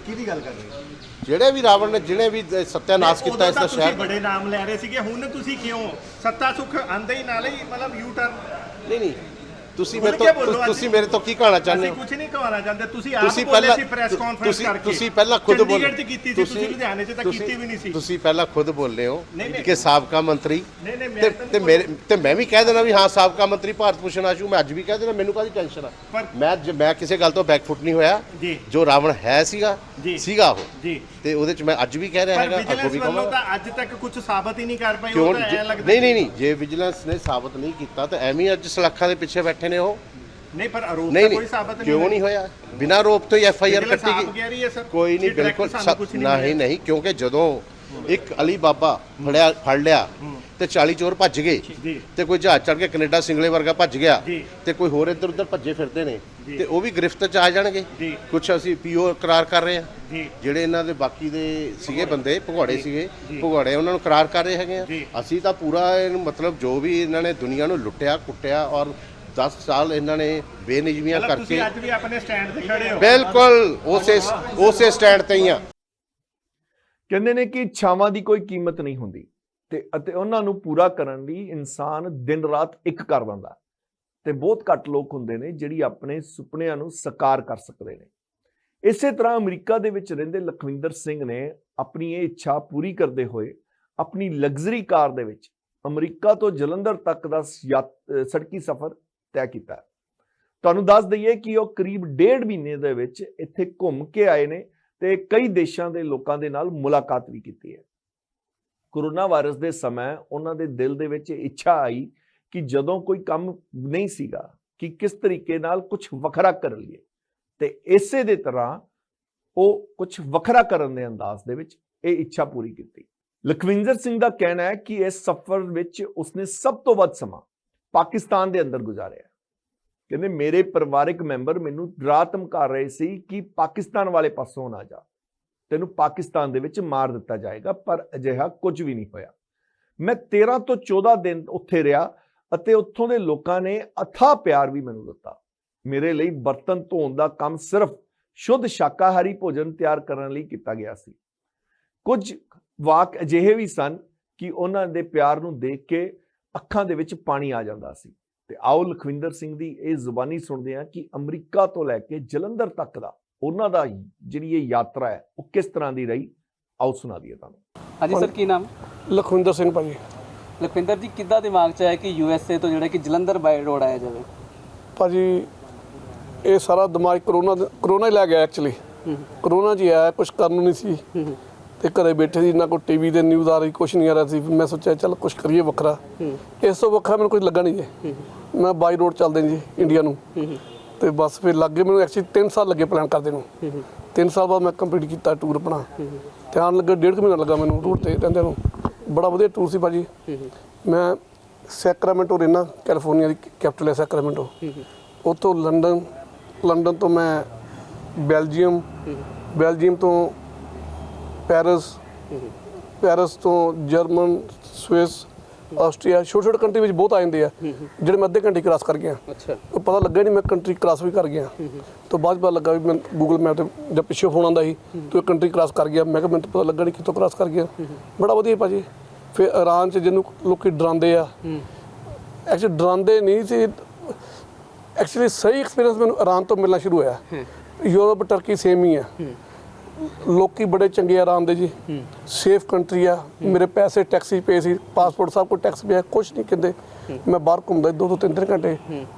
[SPEAKER 5] ਕਿਹਦੀ ਗੱਲ ਕਰ ਰਹੇ ਹੋ?
[SPEAKER 8] ਜਿਹੜੇ ਵੀ ਰਾਵਣ ਨੇ ਜਿਹਨੇ ਵੀ ਸੱਤਿਆਨਾਸ਼ ਕੀਤਾ ਇਸ ਦਾ
[SPEAKER 9] ਤੁਸੀਂ
[SPEAKER 8] ਸ਼ਹਿਰ,
[SPEAKER 9] ਬੜੇ ਨਾਮ ਲੈ ਰਹੇ ਸੀਗੇ, ਹੁਣ ਤੁਸੀਂ ਕਿਉਂ ਸੱਤਾ ਸੁੱਖ ਆਂਦੇ ਹੀ ਨਾਲੇ ਹੀ ਮਤਲਬ ਯੂ ਟਰਨ?
[SPEAKER 8] ਨਹੀਂ ਤੁਸੀਂ ਮੇਰੇ ਤੋਂ ਕੀ ਕਹਾਣਾ ਚਾਹੁੰਦੇ
[SPEAKER 9] ਅਸੀਂ
[SPEAKER 8] ਹੋ?
[SPEAKER 9] ਕੁਝ ਨਹੀਂ ਕਹਾਣਾ ਚਾਹੁੰਦੇ। ਤੁਸੀਂ
[SPEAKER 8] ਤੁਸੀਂ
[SPEAKER 9] ਆਪ ਬੋਲੇ
[SPEAKER 8] ਪਹਿਲਾਂ
[SPEAKER 9] ਸੀ ਪ੍ਰੈਸ ਕਾਨਫਰੰਸ ਕਰਕੇ।
[SPEAKER 8] ਤੁਸੀਂ ਪਹਿਲਾਂ ਖੁਦ ਬੋਲੇ,
[SPEAKER 9] ਚੰਡੀਗੜ੍ਹ 'ਚ ਕੀਤੀ ਸੀ, ਤੁਸੀਂ ਲੁਧਿਆਣੇ 'ਚ ਤਾਂ ਕੀਤੀ ਵੀ ਨਹੀਂ ਸੀ।
[SPEAKER 8] ਤੁਸੀਂ ਪਹਿਲਾਂ ਖੁਦ ਬੋਲੇ ਹੋ
[SPEAKER 9] ਨਹੀਂ।
[SPEAKER 8] ਕਿ ਸਾਬਕਾ ਮੰਤਰੀ,
[SPEAKER 9] ਨਹੀਂ ਮੈਂ
[SPEAKER 8] ਤੇ ਮੈਂ ਵੀ ਕਹਿ ਦੇਣਾ ਵੀ ਹਾਂ ਸਾਬਕਾ ਮੰਤਰੀ ਭਾਰਤ ਭੂਸ਼ਣ ਆਸ਼ੂ, ਮੈਂ ਅੱਜ ਵੀ ਕਹਿ ਦੇਣਾ, ਮੈਨੂੰ ਕਾਹਦੀ ਟੈਨਸ਼ਨ ਆ? ਮੈਂ ਕਿਸੇ ਗੱਲ ਤੋਂ ਬੈਕਫੁੱਟ ਨਹੀਂ ਹੋਇਆ। ਜੋ ਰਾਵਣ ਹੈ ਸੀਗਾ ਉਹ
[SPEAKER 9] ਜੀ,
[SPEAKER 8] ਤੇ ਉਹਦੇ ਚ ਮੈਂ ਅੱਜ ਵੀ ਕਹਿ ਰਿਹਾ ਹੈਗਾ, ਅੱਗੋਂ ਵੀ ਕਹਾਂਗਾ।
[SPEAKER 9] ਤਾਂ ਅੱਜ ਤੱਕ ਕੁਝ ਸਾਬਤ ਹੀ ਨਹੀਂ ਕਰ ਪਾਈ।
[SPEAKER 8] ਕਿਉਂ?
[SPEAKER 9] ਉਹ ਤਾਂ ਐ ਲੱਗਦਾ
[SPEAKER 8] ਨਹੀਂ, ਜੇ ਵਿਜੀਲੈਂਸ ਨੇ ਸਾਬਤ ਨਹੀਂ ਕੀਤਾ ਤਾਂ ਐਵੇਂ ਅੱਜ ਸਲਾਖਾਂ ਦੇ ਪਿੱਛੇ ਬੈਠੇ ਨੇ ਉਹ।
[SPEAKER 9] ਨਹੀਂ, ਪਰ ਆਰੋਪ ਤਾਂ ਕੋਈ ਸਾਬਤ ਨਹੀਂ।
[SPEAKER 8] ਕਿਉਂ ਨਹੀਂ ਹੋਇਆ? ਬਿਨਾਂ ਆਰੋਪ ਤੋਂ ਹੀ FIR ਕੱਟੀ ਗਈ। ਕੋਈ ਨਹੀਂ, ਬਿਲਕੁਲ ਨਹੀਂ, ਕਿਉਂਕਿ ਜਦੋਂ ਇੱਕ ਅਲੀ ਬਾਬਾ ਫੜ ਲਿਆ ਤੇ 40 ਚੋਰ ਭੱਜ ਗਏ, ਤੇ ਕੋਈ ਜਹਾਜ਼ ਚੜ ਕੇ ਕੈਨੇਡਾ ਸਿੰਗਲੇ ਵਰਗਾ ਭੱਜ ਗਿਆ, ਤੇ ਕੋਈ ਹੋਰ ਇੱਧਰ ਉੱਧਰ ਭੱਜੇ ਫਿਰਦੇ ਨੇ, ਤੇ ਉਹ ਵੀ ਗ੍ਰਿਫਤ 'ਚ ਆ ਜਾਣਗੇ। ਕੁਝ ਅਸੀਂ PO ਕਰਾਰ ਕਰ ਰਹੇ ਹਾਂ, ਜਿਹੜੇ ਇਹਨਾਂ ਦੇ ਬਾਕੀ ਦੇ ਸੀਗੇ ਬੰਦੇ ਭਗੌੜੇ ਸੀਗੇ, ਭਗੌੜੇ ਉਹਨਾਂ ਨੂੰ ਕਰਾਰ ਕਰ ਰਹੇ ਹੈਗੇ ਆ। ਅਸੀਂ ਤਾਂ ਪੂਰਾ ਮਤਲਬ ਜੋ ਵੀ ਇਹਨਾਂ ਨੇ ਦੁਨੀਆ ਨੂੰ ਲੁੱਟਿਆ ਕੁੱਟਿਆ, ਔਰ 10 ਸਾਲ ਇਹਨਾਂ ਨੇ ਬੇਨਿਯਮੀਆਂ ਕਰਕੇ।
[SPEAKER 9] ਤੁਸੀਂ ਅੱਜ ਵੀ ਆਪਣੇ ਸਟੈਂਡ ਤੇ ਖੜੇ ਹੋ?
[SPEAKER 8] ਬਿਲਕੁਲ ਉਸੇ ਸਟੈਂਡ ਤੇ ਹੀ ਆ।
[SPEAKER 1] ਕਹਿੰਦੇ ਨੇ ਕਿ ਇੱਛਾਵਾਂ ਦੀ ਕੋਈ ਕੀਮਤ ਨਹੀਂ ਹੁੰਦੀ ਅਤੇ ਉਹਨਾਂ ਨੂੰ ਪੂਰਾ ਕਰਨ ਲਈ ਇਨਸਾਨ ਦਿਨ ਰਾਤ ਇੱਕ ਕਰ ਦਿੰਦਾ, ਤੇ ਬਹੁਤ ਘੱਟ ਲੋਕ ਹੁੰਦੇ ਨੇ ਜਿਹੜੀ ਆਪਣੇ ਸੁਪਨਿਆਂ ਨੂੰ ਸਾਕਾਰ ਕਰ ਸਕਦੇ ਨੇ। ਇਸੇ ਤਰ੍ਹਾਂ ਅਮਰੀਕਾ ਦੇ ਵਿੱਚ ਰਹਿੰਦੇ ਲਖਵਿੰਦਰ ਸਿੰਘ ਨੇ ਆਪਣੀ ਇਹ ਇੱਛਾ ਪੂਰੀ ਕਰਦੇ ਹੋਏ ਆਪਣੀ ਲਗਜ਼ਰੀ ਕਾਰ ਦੇ ਵਿੱਚ ਅਮਰੀਕਾ ਤੋਂ ਜਲੰਧਰ ਤੱਕ ਦਾ ਸੜਕੀ ਸਫ਼ਰ ਤੈਅ ਕੀਤਾ। ਤੁਹਾਨੂੰ ਦੱਸ ਦਈਏ ਕਿ ਉਹ ਕਰੀਬ 1.5 ਮਹੀਨੇ ਦੇ ਵਿੱਚ ਇੱਥੇ ਘੁੰਮ ਕੇ ਆਏ ਨੇ ਤੇ ਕਈ ਦੇਸ਼ਾਂ ਦੇ ਲੋਕਾਂ ਦੇ ਨਾਲ ਮੁਲਾਕਾਤ ਵੀ ਕੀਤੀ ਹੈ। ਕੋਰੋਨਾ ਵਾਇਰਸ ਦੇ ਸਮੇਂ ਉਹਨਾਂ ਦੇ ਦਿਲ ਦੇ ਵਿੱਚ ਇੱਛਾ ਆਈ ਕਿ ਜਦੋਂ ਕੋਈ ਕੰਮ ਨਹੀਂ ਸੀਗਾ ਕਿ ਕਿਸ ਤਰੀਕੇ ਨਾਲ ਕੁਝ ਵੱਖਰਾ ਕਰ ਲਈਏ, ਤੇ ਇਸੇ ਦੇ ਤਰ੍ਹਾਂ ਉਹ ਕੁਝ ਵੱਖਰਾ ਕਰਨ ਦੇ ਅੰਦਾਜ਼ ਦੇ ਵਿੱਚ ਇਹ ਇੱਛਾ ਪੂਰੀ ਕੀਤੀ। ਲਖਵਿੰਦਰ ਸਿੰਘ ਦਾ ਕਹਿਣਾ ਹੈ ਕਿ ਇਸ ਸਫ਼ਰ ਵਿੱਚ ਉਸਨੇ ਸਭ ਤੋਂ ਵੱਧ ਸਮਾਂ ਪਾਕਿਸਤਾਨ ਦੇ ਅੰਦਰ ਗੁਜ਼ਾਰਿਆ। ਕਹਿੰਦੇ ਮੇਰੇ ਪਰਿਵਾਰਕ ਮੈਂਬਰ ਮੈਨੂੰ ਡਰਾ ਧਮਕਾ ਰਹੇ ਸੀ ਕਿ ਪਾਕਿਸਤਾਨ ਵਾਲੇ ਪਾਸੋਂ ਨਾ ਜਾ, ਤੈਨੂੰ ਪਾਕਿਸਤਾਨ ਦੇ ਵਿੱਚ ਮਾਰ ਦਿੱਤਾ ਜਾਏਗਾ, ਪਰ ਅਜਿਹਾ ਕੁਝ ਵੀ ਨਹੀਂ ਹੋਇਆ। ਮੈਂ 13 ਤੋਂ 14 ਦਿਨ ਉੱਥੇ ਰਿਹਾ ਅਤੇ ਉੱਥੋਂ ਦੇ ਲੋਕਾਂ ਨੇ ਅਥਾਹ ਪਿਆਰ ਵੀ ਮੈਨੂੰ ਦਿੱਤਾ। ਮੇਰੇ ਲਈ ਬਰਤਨ ਧੋਣ ਦਾ ਕੰਮ ਸਿਰਫ ਸ਼ੁੱਧ ਸ਼ਾਕਾਹਾਰੀ ਭੋਜਨ ਤਿਆਰ ਕਰਨ ਲਈ ਕੀਤਾ ਗਿਆ ਸੀ। ਕੁਝ ਵਾਕ ਅਜਿਹੇ ਵੀ ਸਨ ਕਿ ਉਹਨਾਂ ਦੇ ਪਿਆਰ ਨੂੰ ਦੇਖ ਕੇ ਅੱਖਾਂ ਦੇ ਵਿੱਚ ਪਾਣੀ ਆ ਜਾਂਦਾ ਸੀ। ਤੇ ਆਓ ਲਖਵਿੰਦਰ ਸਿੰਘ ਦੀ ਇਹ ਜ਼ੁਬਾਨੀ ਸੁਣਦੇ ਹਾਂ ਕਿ ਅਮਰੀਕਾ ਤੋਂ ਲੈ ਕੇ ਜਲੰਧਰ ਤੱਕ ਦਾ ਉਹਨਾਂ ਦਾ ਜਿਹੜੀ ਇਹ ਯਾਤਰਾ ਹੈ ਉਹ ਕਿਸ ਤਰ੍ਹਾਂ ਦੀ ਰਹੀ। ਆਓ ਸੁਣਾ ਦਈਏ ਤੁਹਾਨੂੰ।
[SPEAKER 10] ਹਾਂਜੀ ਸਰ, ਕੀ ਨਾਮ?
[SPEAKER 11] ਲਖਵਿੰਦਰ ਸਿੰਘ ਭਾਜੀ।
[SPEAKER 10] ਲਖਵਿੰਦਰ ਜੀ, ਕਿੱਦਾਂ ਦਿਮਾਗ 'ਚ ਆਇਆ ਕਿ USA ਤੋਂ ਜਿਹੜਾ ਕਿ ਜਲੰਧਰ ਬਾਈ ਰੋਡ ਆਇਆ ਜਾਵੇ?
[SPEAKER 11] ਭਾਜੀ ਇਹ ਸਾਰਾ ਦਿਮਾਗ ਕਰੋਨਾ ਹੀ ਲੈ ਗਿਆ ਐਕਚੁਅਲੀ। ਕਰੋਨਾ 'ਚ ਆਇਆ, ਕੁਝ ਕਰਨ ਨੂੰ ਨਹੀਂ ਸੀ ਤੇ ਘਰੇ ਬੈਠੇ ਸੀ, ਨਾ ਕੋਈ ਟੀਵੀ ਤੇ ਨਿਊਜ਼ ਆ ਰਹੀ, ਕੁਝ ਨਹੀਂ ਆ ਰਿਹਾ ਸੀ। ਮੈਂ ਸੋਚਿਆ ਚੱਲ ਕੁਝ ਕਰੀਏ ਵੱਖਰਾ। ਇਸ ਤੋਂ ਵੱਖਰਾ ਮੈਨੂੰ ਕੁਝ ਲੱਗਾ ਨਹੀਂ ਜੀ। ਮੈਂ ਬਾਈ ਰੋਡ ਚੱਲਦੇ ਜੀ ਇੰਡੀਆ ਨੂੰ ਤੇ ਬਸ ਫਿਰ ਲੱਗੇ ਮੈਨੂੰ ਐਕਚੁਅਲੀ 3 ਸਾਲ ਲੱਗੇ ਪਲਾਨ ਕਰਦੇ ਨੂੰ। 3 ਸਾਲ ਬਾਅਦ ਮੈਂ ਕੰਪਲੀਟ ਕੀਤਾ ਟੂਰ ਆਪਣਾ। ਧਿਆਨ ਲੱਗਾ 1.5 ਮਹੀਨਾ ਲੱਗਾ ਮੈਨੂੰ ਰੂਟ ਤੇ ਰਹਿੰਦੇ ਨੂੰ। ਬੜਾ ਵਧੀਆ ਟੂਰ ਸੀ ਭਾਜੀ। ਮੈਂ ਸੈਕਰਾਮੈਂਟੋ ਰਹਿਣਾ, ਕੈਲੀਫੋਰਨੀਆ ਦੀ ਕੈਪੀਟਲ ਹੈ ਸੈਕਰਾਮੈਂਟੋ। ਉੱਥੋਂ ਲੰਡਨ ਤੋਂ ਮੈਂ ਬੈਲਜੀਅਮ ਤੋਂ ਪੈਰਿਸ ਤੋਂ ਜਰਮਨ, ਸਵਿਸ, ਆਸਟਰੀਆ, ਛੋਟੇ ਕੰਟਰੀ ਵਿੱਚ ਬਹੁਤ ਆ ਜਾਂਦੇ ਆ ਜਿਹੜੇ ਮੈਂ ਅੱਧੇ ਘੰਟੇ ਕ੍ਰਾਸ ਕਰ ਗਿਆ। ਉਹ ਪਤਾ ਲੱਗਾ ਨਹੀਂ ਮੈਂ ਕੰਟਰੀ ਕ੍ਰਾਸ ਵੀ ਕਰ ਗਿਆ। ਤੋਂ ਬਾਅਦ ਪਤਾ ਲੱਗਾ ਵੀ ਮੈਂ ਗੂਗਲ ਮੈਪ ਤੇ ਜਦ ਪਿੱਛੇ ਫੋਨ ਆਉਂਦਾ ਸੀ ਤੂੰ ਕੰਟਰੀ ਕ੍ਰਾਸ ਕਰ ਗਿਆ। ਮੈਂ ਕਿਹਾ ਮੈਨੂੰ ਪਤਾ ਲੱਗਾ ਨਹੀਂ ਕਿੱਥੋਂ ਕ੍ਰਾਸ ਕਰ ਗਿਆ। ਬੜਾ ਵਧੀਆ ਭਾਜੀ। ਫਿਰ ਇਰਾਨ 'ਚ ਜਿਹਨੂੰ ਲੋਕੀ ਡਰਾਉਂਦੇ ਆ, ਐਕਚੁਅਲੀ ਡਰਾਉਂਦੇ ਨਹੀਂ ਸੀ, ਐਕਚੁਅਲੀ ਸਹੀ ਐਕਸਪੀਰੀਅੰਸ ਮੈਨੂੰ ਇਰਾਨ ਤੋਂ ਮਿਲਣਾ ਸ਼ੁਰੂ ਹੋਇਆ। ਯੂਰਪ, ਟਰਕੀ ਸੇਮ ਹੀ ਆ। ਲੋਕੀ ਬੜੇ ਚੰਗੇ ਇਰਾਨ ਦੇ ਜੀ, ਸੇਫ ਕੰਟਰੀ ਆ। ਮੇਰੇ ਪੈਸੇ ਟੈਕਸੀ ਪੇ ਸੀ, ਪਾਸਪੋਰਟ ਸਭ ਕੁਝ ਟੈਕਸ ਪਿਆ, ਕੁਛ ਨਹੀਂ ਕਹਿੰਦੇ। ਮੈਂ ਬਾਹਰ ਘੁੰਮਦਾ 2 ਤੋਂ 3 ਘੰਟੇ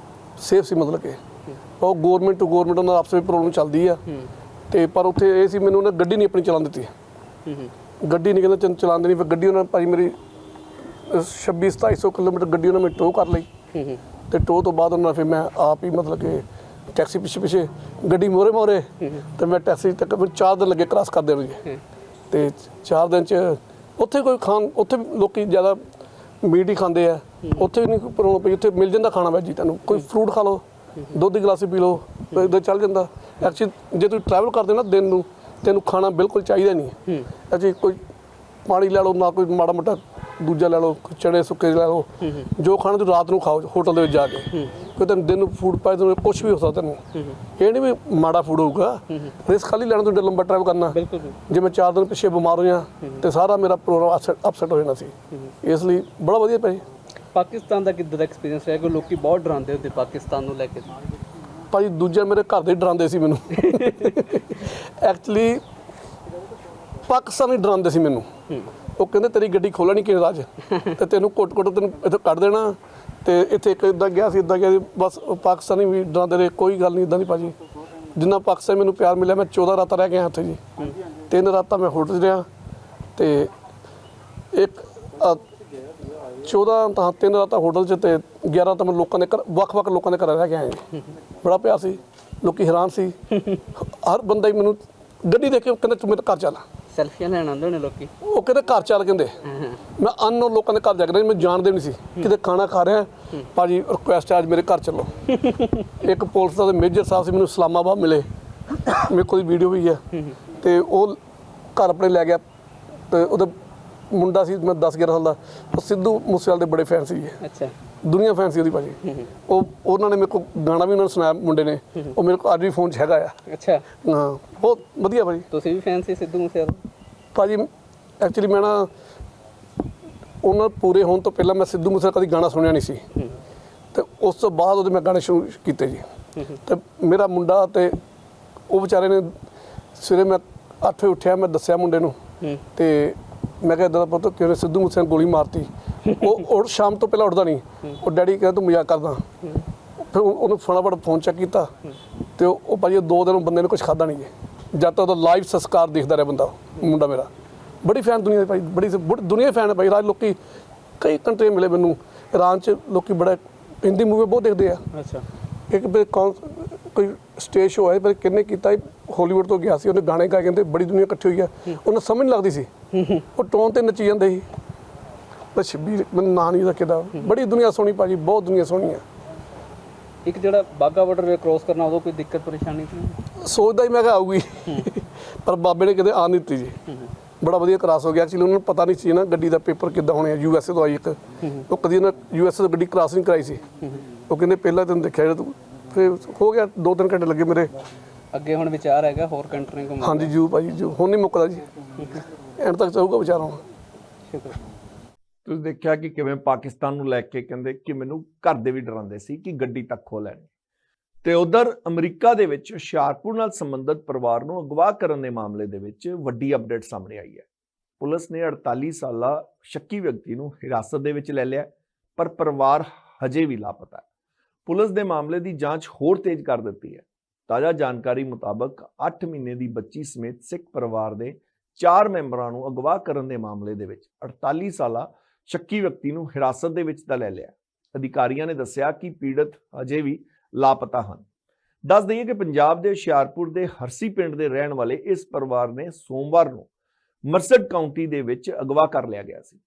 [SPEAKER 11] ਸੇਫ ਸੀ। ਮਤਲਬ ਕਿ ਉਹ ਗੌਰਮੈਂਟ ਟੂ ਗੌਰਮੈਂਟ ਉਹਨਾਂ ਦਾ ਆਪਸ ਵਿੱਚ ਪ੍ਰੋਬਲਮ ਚੱਲਦੀ ਆ ਤੇ ਪਰ ਉੱਥੇ ਇਹ ਸੀ ਮੈਨੂੰ ਉਹਨੇ ਗੱਡੀ ਨਹੀਂ ਆਪਣੀ ਚਲਾਉਣ ਦਿੱਤੀ। ਗੱਡੀ ਨਹੀਂ ਕਹਿੰਦਾ ਚਲਾਉਣ ਦੇਣੀ। ਫਿਰ ਗੱਡੀ ਉਹਨਾਂ ਭਾਈ ਮੇਰੀ 2600-2700 ਕਿਲੋਮੀਟਰ ਗੱਡੀ ਉਹਨਾਂ ਮੈਂ ਟੋ ਕਰ ਲਈ ਤੇ ਟੋ ਤੋਂ ਬਾਅਦ ਉਹਨਾਂ ਫਿਰ ਮੈਂ ਆਪ ਹੀ ਮਤਲਬ ਕਿ ਟੈਕਸੀ ਪਿੱਛੇ ਗੱਡੀ ਮੋਰੇ ਤੇ ਮੈਂ ਟੈਕਸੀ ਤੱਕ 4 ਦਿਨ ਲੱਗੇ ਕ੍ਰਾਸ ਕਰਦੇ ਨੂੰ ਜੀ। ਤੇ 4 ਦਿਨ 'ਚ ਉੱਥੇ ਉੱਥੇ ਲੋਕੀ ਜ਼ਿਆਦਾ ਮੀਟ ਹੀ ਖਾਂਦੇ ਆ। ਉੱਥੇ ਨਹੀਂ ਕੋਈ ਪ੍ਰੋਬਲਮ ਪਈ, ਉੱਥੇ ਮਿਲ ਜਾਂਦਾ ਖਾਣਾ ਵੈਜੀ। ਤੁਹਾਨੂੰ ਕੋਈ ਫਰੂਟ ਖਾ ਲਓ, ਦੁੱਧ ਦੀ ਗਲਾਸੀ ਪੀ ਲਓ, ਇੱਦਾਂ ਚੱਲ ਜਾਂਦਾ। ਐਕਚੁਅਲੀ ਜੇ ਤੁਸੀਂ ਟਰੈਵਲ ਕਰਦੇ ਨਾ ਦਿਨ ਨੂੰ, ਤੈਨੂੰ ਖਾਣਾ ਬਿਲਕੁਲ ਚਾਹੀਦਾ ਨਹੀਂ। ਅੱਛਾ ਕੋਈ ਪਾਣੀ ਲੈ ਲਓ, ਨਾ ਕੋਈ ਮਾੜਾ ਮੋਟਾ ਦੂਜਾ ਲੈ ਲਓ, ਚਣੇ ਸੁੱਕੇ ਲੈ ਲਓ। ਜੋ ਖਾਣਾ ਤੁਸੀਂ ਰਾਤ ਨੂੰ ਖਾਓ ਹੋਟਲ ਦੇ ਵਿੱਚ ਜਾ ਕੇ। ਕੋਈ ਤੈਨੂੰ ਦਿਨ ਨੂੰ ਫੂਡ ਪਾਏ ਤੈਨੂੰ ਕੁਛ ਵੀ ਹੋ ਸਕਦਾ। ਤੈਨੂੰ ਇਹ ਨਹੀਂ ਵੀ ਮਾੜਾ ਫੂਡ ਹੋਊਗਾ। ਰਿਸਕ ਖਾਲੀ ਲੈਣਾ, ਤੁਸੀਂ ਲੰਬਾ ਟਰੈਵਲ ਕਰਨਾ। ਜੇ ਮੈਂ 4 ਦਿਨ ਪਿੱਛੇ ਬਿਮਾਰ ਹੋਇਆ ਤੇ ਸਾਰਾ ਮੇਰਾ ਪ੍ਰੋਗਰਾਮ ਅਪਸੈਟ ਹੋ ਜਾਣਾ ਸੀ। ਇਸ ਲਈ ਬੜਾ ਵਧੀਆ ਭਾਜੀ।
[SPEAKER 10] ਪਾਕਿਸਤਾਨ ਦਾ ਕਿੱਦਾਂ ਦਾ ਐਕਸਪੀਰੀਅੰਸ ਰਿਹਾ? ਕੋਈ ਲੋਕੀ ਬਹੁਤ ਡਰਾਉਂਦੇ ਹੁੰਦੇ ਪਾਕਿਸਤਾਨ ਨੂੰ ਲੈ ਕੇ।
[SPEAKER 11] ਭਾਜੀ ਦੂਜਾ ਮੇਰੇ ਘਰ ਦੇ ਡਰਾਉਂਦੇ ਸੀ ਮੈਨੂੰ। ਐਕਚੁਅਲੀ ਪਾਕਿਸਤਾਨੀ ਡਰਾਉਂਦੇ ਸੀ ਮੈਨੂੰ। ਉਹ ਕਹਿੰਦੇ ਤੇਰੀ ਗੱਡੀ ਖੋਲਣੀ ਕਿਹਨੇ ਰਾਜ ਤੇ ਤੈਨੂੰ ਕੁੱਟ ਤੈਨੂੰ ਇੱਥੋਂ ਕੱਢ ਦੇਣਾ। ਤੇ ਇੱਥੇ ਇੱਕ ਇੱਦਾਂ ਗਿਆ ਸੀ ਬਸ। ਪਾਕਿਸਤਾਨੀ ਵੀ ਡਰਾਉਂਦੇ ਰਹੇ। ਕੋਈ ਗੱਲ ਨਹੀਂ ਇੱਦਾਂ ਦੀ ਭਾਜੀ। ਜਿੰਨਾ ਪਾਕਿਸਤਾਨ ਮੈਨੂੰ ਪਿਆਰ ਮਿਲਿਆ, ਮੈਂ 14 ਰਾਤਾਂ ਰਹਿ ਗਿਆ ਉੱਥੇ ਜੀ। 3 ਰਾਤਾਂ ਮੈਂ ਹੋਟਲ 'ਚ ਰਿਹਾ ਤੇ 3 ਰਾਤਾਂ ਹੋਟਲ 'ਚ ਤੇ 11 ਤਾਂ ਮੈਂ ਲੋਕਾਂ ਦੇ ਘਰ, ਵੱਖ-ਵੱਖ ਲੋਕਾਂ ਦੇ ਘਰ ਰਹਿ ਕੇ ਆਇਆ ਜੀ। ਬੜਾ ਪਿਆਰ ਸੀ, ਲੋਕੀ ਹੈਰਾਨ ਸੀ। ਹਰ ਬੰਦਾ ਹੀ ਮੈਨੂੰ ਗੱਡੀ ਦੇਖ ਕੇ ਕਹਿੰਦਾ ਤੂੰ ਮੇਰੇ ਘਰ ਚੱਲ।
[SPEAKER 10] ਸੈਲਫੀਆਂ ਲੈਣ ਆਉਂਦੇ ਨੇ ਲੋਕੀ।
[SPEAKER 11] ਉਹ ਕਹਿੰਦੇ ਘਰ ਚੱਲ ਕਹਿੰਦੇ। ਮੈਂ ਅਨਨੋਨ ਲੋਕਾਂ ਦੇ ਘਰ ਜਾ ਕੇ ਮੈਂ ਜਾਣਦੇ ਨਹੀਂ ਸੀ। ਕਿਤੇ ਖਾਣਾ ਖਾ ਰਿਹਾ ਭਾਜੀ, ਰਿਕੁਐਸਟ ਅੱਜ ਮੇਰੇ ਘਰ ਚੱਲੋ। ਇੱਕ ਪੁਲਿਸ ਦਾ ਮੇਜਰ ਸਾਹਿਬ ਸੀ, ਮੈਨੂੰ ਇਸਲਾਮਾਬਾਦ ਮਿਲੇ। ਮੇਰੇ ਕੋਲ ਵੀਡੀਓ ਵੀ ਹੈ। ਤੇ ਉਹ ਘਰ ਆਪਣੇ ਲੈ ਗਿਆ ਤੇ ਉਹਦਾ ਮੁੰਡਾ ਸੀ, ਮੈਂ 10-11 ਸਾਲ ਦਾ। ਉਹ ਸਿੱਧੂ ਮੂਸੇਵਾਲੇ ਦੇ ਬੜੇ ਫੈਨ ਸੀ।
[SPEAKER 10] ਅੱਛਾ,
[SPEAKER 11] ਦੁਨੀਆ ਫੈਨ ਸੀ ਉਹਦੀ ਭਾਜੀ। ਉਹਨਾਂ ਨੇ ਮੇਰੇ ਕੋਲ ਗਾਣਾ ਵੀ ਉਹਨਾਂ ਨੂੰ ਸੁਣਾਇਆ ਮੁੰਡੇ ਨੇ। ਉਹ ਮੇਰੇ ਕੋਲ ਅੱਜ ਵੀ ਫੋਨ 'ਚ ਹੈਗਾ ਆ।
[SPEAKER 10] ਅੱਛਾ,
[SPEAKER 11] ਹਾਂ ਬਹੁਤ ਵਧੀਆ ਭਾਜੀ।
[SPEAKER 10] ਤੁਸੀਂ ਵੀ ਫੈਨ ਸੀ ਸਿੱਧੂ ਮੂਸੇਵਾਲੇ
[SPEAKER 11] ਭਾਜੀ? ਐਕਚੁਅਲੀ ਮੈਂ ਨਾ ਉਹਨਾਂ ਪੂਰੇ ਹੋਣ ਤੋਂ ਪਹਿਲਾਂ ਮੈਂ ਸਿੱਧੂ ਮੂਸੇਵਾਲੇ ਕਦੀ ਗਾਣਾ ਸੁਣਿਆ ਨਹੀਂ ਸੀ ਤੇ ਉਸ ਤੋਂ ਬਾਅਦ ਉਹਦੇ ਮੈਂ ਗਾਣੇ ਸ਼ੁਰੂ ਕੀਤੇ ਜੀ। ਤੇ ਮੇਰਾ ਮੁੰਡਾ ਤੇ ਉਹ ਵਿਚਾਰੇ ਨੇ ਸਵੇਰੇ ਮੈਂ 8 ਵਜੇ ਉੱਠਿਆ, ਮੈਂ ਦੱਸਿਆ ਮੁੰਡੇ ਨੂੰ ਤੇ ਮੈਂ ਕਿਹਾ ਇੱਦਾਂ ਦਾ ਪੁੱਤ ਕਿਉਂ ਸਿੱਧੂ ਮੂਸੇਵਾਲੇ ਗੋਲੀ ਮਾਰਤੀ। ਉਹ ਸ਼ਾਮ ਤੋਂ ਪਹਿਲਾਂ ਉੱਠਦਾ ਨਹੀਂ। ਉਹ ਡੈਡੀ ਕਹਿੰਦਾ ਤੂੰ ਮਜ਼ਾਕ ਕਰਦਾ। ਫਿਰ ਉਹਨੂੰ ਫਟਾਫਟ ਫੋਨ ਚੈੱਕ ਕੀਤਾ ਤੇ ਉਹ ਭਾਜੀ 2 ਦਿਨ ਬੰਦੇ ਨੇ ਕੁਝ ਖਾਧਾ ਨਹੀਂ ਜੀ। ਜਦ ਤੱਕ ਉਹਦਾ ਲਾਈਵ ਸੰਸਕਾਰ ਦੇਖਦਾ ਰਿਹਾ ਬੰਦਾ। ਮੁੰਡਾ ਮੇਰਾ ਬੜੀ ਫੈਨ ਦੁਨੀਆ ਦੇ ਭਾਈ, ਬੜੀ ਦੁਨੀਆ ਫੈਨ ਹੈ ਭਾਈ। ਰਾਜ ਲੋਕੀ ਕਈ ਕੰਟਰੀ ਮਿਲੇ ਮੈਨੂੰ। ਇਰਾਨ 'ਚ ਲੋਕੀ ਬੜਾ ਹਿੰਦੀ ਮੂਵੀ ਬਹੁਤ ਦੇਖਦੇ ਆ।
[SPEAKER 10] ਅੱਛਾ,
[SPEAKER 11] ਇੱਕ ਕੋਈ ਸਟੇਜ ਸ਼ੋ ਹੈ ਪਰ ਕਿੰਨੇ ਕੀਤਾ ਹਾਲੀਵੁੱਡ ਤੋਂ ਗਿਆ ਸੀ, ਉਹਨੇ ਗਾਣੇ ਗਾ ਕਹਿੰਦੇ ਬੜੀ ਦੁਨੀਆ ਇਕੱਠੀ ਹੋਈ ਆ, ਉਹਨੂੰ ਸਮਝ ਨਹੀਂ ਲੱਗਦੀ ਸੀ, ਉਹ ਟੋਨ ਤੇ ਨੱਚੀ ਜਾਂਦੇ ਸੀ। ਤਾਂ ਸ਼ਬੀਰ ਮੈਨੂੰ ਨਾਂ ਨਹੀਂ ਰੱਖਦਾ, ਬੜੀ ਦੁਨੀਆ ਸੋਹਣੀ ਭਾਜੀ, ਬਹੁਤ ਦੁਨੀਆ ਸੋਹਣੀ ਆ।
[SPEAKER 10] ਇੱਕ ਜਿਹੜਾ ਬਾਗਾ ਬਾਰਡਰ ਕ੍ਰੋਸ ਕਰਨਾ ਉਦੋਂ ਕੋਈ ਦਿੱਕਤ ਪਰੇਸ਼ਾਨੀ ਸੀ?
[SPEAKER 11] ਸੋਚਦਾ ਹੀ ਮੈਂ ਕਿਹਾ ਆਊਗੀ, ਪਰ ਬਾਬੇ ਨੇ ਕਿਤੇ ਆ ਨਹੀਂ ਦਿੱਤੀ ਜੀ। ਬੜਾ ਵਧੀਆ ਕ੍ਰਾਸ ਹੋ ਗਿਆ। ਐਕਚੁਅਲੀ ਉਹਨਾਂ ਨੂੰ ਪਤਾ ਨਹੀਂ ਸੀ ਨਾ ਗੱਡੀ ਦਾ ਪੇਪਰ ਕਿੱਦਾਂ ਹੋਣੇ ਆ। USA ਤੋਂ ਆਈ ਇੱਕ, ਉਹ ਕਦੀ ਉਹਨਾਂ USA ਤੋਂ ਗੱਡੀ ਕ੍ਰਾਸ ਨਹੀਂ ਕਰਾਈ ਸੀ। ਉਹ ਕਹਿੰਦੇ ਪਹਿਲਾਂ ਤੈਨੂੰ ਦੇਖਿਆ ਜਿਹੜਾ ਤੂੰ, ਫਿਰ ਹੋ ਗਿਆ 2-3 ਘੰਟੇ ਲੱਗੇ ਮੇਰੇ।
[SPEAKER 10] ਅੱਗੇ ਹੁਣ ਵਿਚਾਰ ਹੈਗਾ ਹੋਰ ਕੰਟਰੀ ਘੁੰਮਣ ਦਾ?
[SPEAKER 11] ਹਾਂਜੀ ਜੂ ਭਾਜੀ ਜੂ, ਹੁਣ ਨਹੀਂ ਮੁੱਕਦਾ ਜੀ, ਐਂਡ ਤੱਕ ਚਾਹੂਗਾ ਵਿਚਾਰਾ ਹੁਣ।
[SPEAKER 10] ਸ਼ੁਕਰ।
[SPEAKER 1] ਤੁਸੀਂ ਦੇਖਿਆ ਕਿ ਕਿਵੇਂ ਪਾਕਿਸਤਾਨ ਨੂੰ ਲੈ ਕੇ ਕਹਿੰਦੇ ਕਿ ਮੈਨੂੰ ਘਰ ਦੇ ਵੀ ਡਰਾਉਂਦੇ ਸੀ ਕਿ ਗੱਡੀ ਤੱਕ ਖੋਹ ਲੈਣੀ। ਤੇ ਉਧਰ ਅਮਰੀਕਾ ਦੇ ਵਿੱਚ ਹੁਸ਼ਿਆਰਪੁਰ ਨਾਲ ਸੰਬੰਧਿਤ ਪਰਿਵਾਰ ਨੂੰ ਅਗਵਾ ਕਰਨ ਦੇ ਮਾਮਲੇ ਦੇ ਵਿੱਚ ਵੱਡੀ ਅਪਡੇਟ ਸਾਹਮਣੇ ਆਈ ਹੈ। ਪੁਲਿਸ ਨੇ 48 ਸਾਲਾ ਸ਼ੱਕੀ ਵਿਅਕਤੀ ਨੂੰ ਹਿਰਾਸਤ ਦੇ ਵਿੱਚ ਲੈ ਲਿਆ, ਪਰ ਪਰਿਵਾਰ ਹਜੇ ਵੀ ਲਾਪਤਾ ਹੈ। ਪੁਲਿਸ ਦੇ ਮਾਮਲੇ ਦੀ ਜਾਂਚ ਹੋਰ ਤੇਜ਼ ਕਰ ਦਿੱਤੀ ਹੈ। ਤਾਜ਼ਾ ਜਾਣਕਾਰੀ ਮੁਤਾਬਕ 8 ਮਹੀਨੇ ਦੀ ਬੱਚੀ ਸਮੇਤ ਸਿੱਖ ਪਰਿਵਾਰ ਦੇ 4 ਮੈਂਬਰਾਂ ਨੂੰ ਅਗਵਾ ਕਰਨ ਦੇ ਮਾਮਲੇ ਦੇ ਵਿੱਚ 48 ਸਾਲਾ ਸ਼ੱਕੀ ਵਿਅਕਤੀ ਨੂੰ ਹਿਰਾਸਤ ਦੇ ਵਿੱਚ ਤਾਂ ਲੈ ਲਿਆ। ਅਧਿਕਾਰੀਆਂ ਨੇ ਦੱਸਿਆ ਕਿ ਪੀੜਤ ਅਜੇ ਵੀ ਲਾਪਤਾ ਹਨ। ਦੱਸ ਦਈਏ ਕਿ ਪੰਜਾਬ ਦੇ ਹੁਸ਼ਿਆਰਪੁਰ ਦੇ ਹਰਸੀ ਪਿੰਡ ਦੇ ਰਹਿਣ ਵਾਲੇ ਇਸ ਪਰਿਵਾਰ ਨੇ ਸੋਮਵਾਰ ਨੂੰ ਮਰਸਡ ਕਾਉਂਟੀ ਦੇ ਵਿੱਚ ਅਗਵਾ ਕਰ ਲਿਆ ਗਿਆ ਸੀ।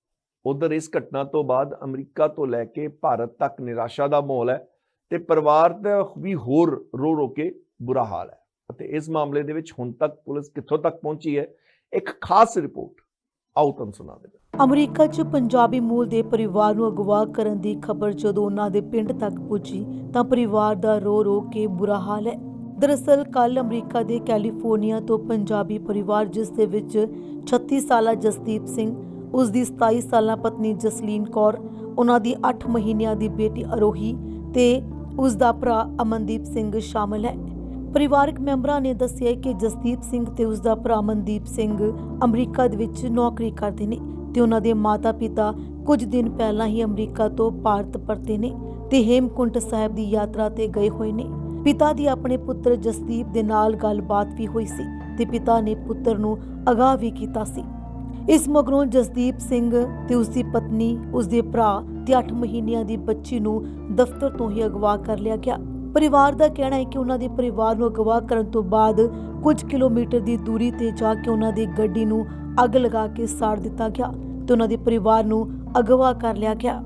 [SPEAKER 1] ਉਧਰ ਇਸ ਘਟਨਾ ਤੋਂ ਬਾਅਦ ਅਮਰੀਕਾ ਤੋਂ ਲੈ ਕੇ ਭਾਰਤ ਤੱਕ ਨਿਰਾਸ਼ਾ ਦਾ ਮਾਹੌਲ ਹੈ ਤੇ ਪਰਿਵਾਰ ਦਾ ਵੀ ਹੋਰ ਰੋ ਕੇ ਬੁਰਾ ਹਾਲ ਹੈ। ਅਤੇ ਇਸ ਮਾਮਲੇ ਦੇ ਵਿੱਚ ਹੁਣ ਤੱਕ ਪੁਲਿਸ ਕਿੱਥੋਂ ਤੱਕ ਪਹੁੰਚੀ ਹੈ, ਇੱਕ ਖਾਸ ਰਿਪੋਰਟ ਆਓ ਤੁਹਾਨੂੰ ਸੁਣਾ ਦਿੰਦੇ।
[SPEAKER 12] ਅਮਰੀਕਾ 'ਚ ਪੰਜਾਬੀ ਮੂਲ ਦੇ ਪਰਿਵਾਰ ਨੂੰ ਅਗਵਾ ਕਰਨ ਦੀ ਖਬਰ ਜਦੋਂ ਉਹਨਾਂ ਦੇ ਪਿੰਡ ਤੱਕ ਪੁੱਜੀ ਤਾਂ ਪਰਿਵਾਰ ਦਾ ਰੋ ਕੇ ਬੁਰਾ ਹਾਲ ਹੈ। ਦਰਅਸਲ ਕੱਲ ਅਮਰੀਕਾ ਦੇ ਕੈਲੀਫੋਰਨੀਆ ਤੋਂ ਪੰਜਾਬੀ ਪਰਿਵਾਰ, ਜਿਸ ਦੇ ਵਿੱਚ 36 ਸਾਲਾ ਜਸਦੀਪ ਸਿੰਘ, ਉਸ ਦੀ 27 ਸਾਲਾ ਪਤਨੀ ਜਸਲੀਨ ਕੌਰ, ਉਹਨਾਂ ਦੀ 8 ਮਹੀਨਿਆਂ ਦੀ ਬੇਟੀ ਅਰੋਹੀ ਤੇ ਉਸ ਦਾ ਭਰਾ ਅਮਨਦੀਪ ਸਿੰਘ ਸ਼ਾਮਲ ਹੈ। ਪਰਿਵਾਰਕ ਮੈਂਬਰਾਂ ਨੇ ਦੱਸਿਆ ਕਿ ਜਸਦੀਪ ਸਿੰਘ ਤੇ ਉਸ ਦਾ ਭਰਾ ਮਨਦੀਪ ਸਿੰਘ ਅਮਰੀਕਾ ਦੇ ਵਿੱਚ ਨੌਕਰੀ ਕਰਦੇ ਨੇ ਤੇ ਉਹਨਾਂ ਦੇ ਮਾਤਾ-ਪਿਤਾ ਕੁਝ ਦਿਨ ਪਹਿਲਾਂ ਹੀ ਅਮਰੀਕਾ ਤੋਂ ਭਾਰਤ ਪਰਤੇ ਨੇ ਤੇ ਹੇਮਕੁੰਟ ਸਾਹਿਬ ਦੀ ਯਾਤਰਾ ਤੇ ਗਏ ਹੋਏ ਨੇ। ਪਿਤਾ ਦੀ ਆਪਣੇ ਪੁੱਤਰ ਜਸਦੀਪ ਦੇ ਨਾਲ ਗੱਲਬਾਤ ਵੀ ਹੋਈ ਸੀ ਤੇ ਪਿਤਾ ਨੇ ਪੁੱਤਰ ਨੂੰ ਅਗਾਹ ਵੀ ਕੀਤਾ ਸੀ। ਇਸ ਮਗਰੋਂ ਜਸਦੀਪ ਸਿੰਘ ਤੇ ਉਸ ਦੀ ਪਤਨੀ, ਉਸ ਦੇ ਭਰਾ ਤੇ 8 ਮਹੀਨਿਆਂ ਦੀ ਬੱਚੀ ਨੂੰ ਦਫ਼ਤਰ ਤੋਂ ਹੀ ਅਗਵਾ ਕਰ ਲਿਆ ਗਿਆ। ਪਰਿਵਾਰ ਦਾ ਕਹਿਣਾ ਹੈ ਕਿ ਉਹਨਾਂ ਦੇ ਪਰਿਵਾਰ ਨੂੰ ਅਗਵਾ ਕਰਨ ਤੋਂ ਬਾਅਦ ਕੁਝ ਕਿਲੋਮੀਟਰ ਦੀ ਦੂਰੀ ਤੇ ਜਾ ਕੇ ਉਹਨਾਂ ਦੀ ਗੱਡੀ ਨੂੰ ਅੱਗ ਲਗਾ ਕੇ ਸਾੜ ਦਿੱਤਾ ਗਿਆ ਤੇ ਉਹਨਾਂ ਦੇ ਪਰਿਵਾਰ ਨੂੰ ਅਗਵਾ ਕਰ ਲਿਆ ਗਿਆ।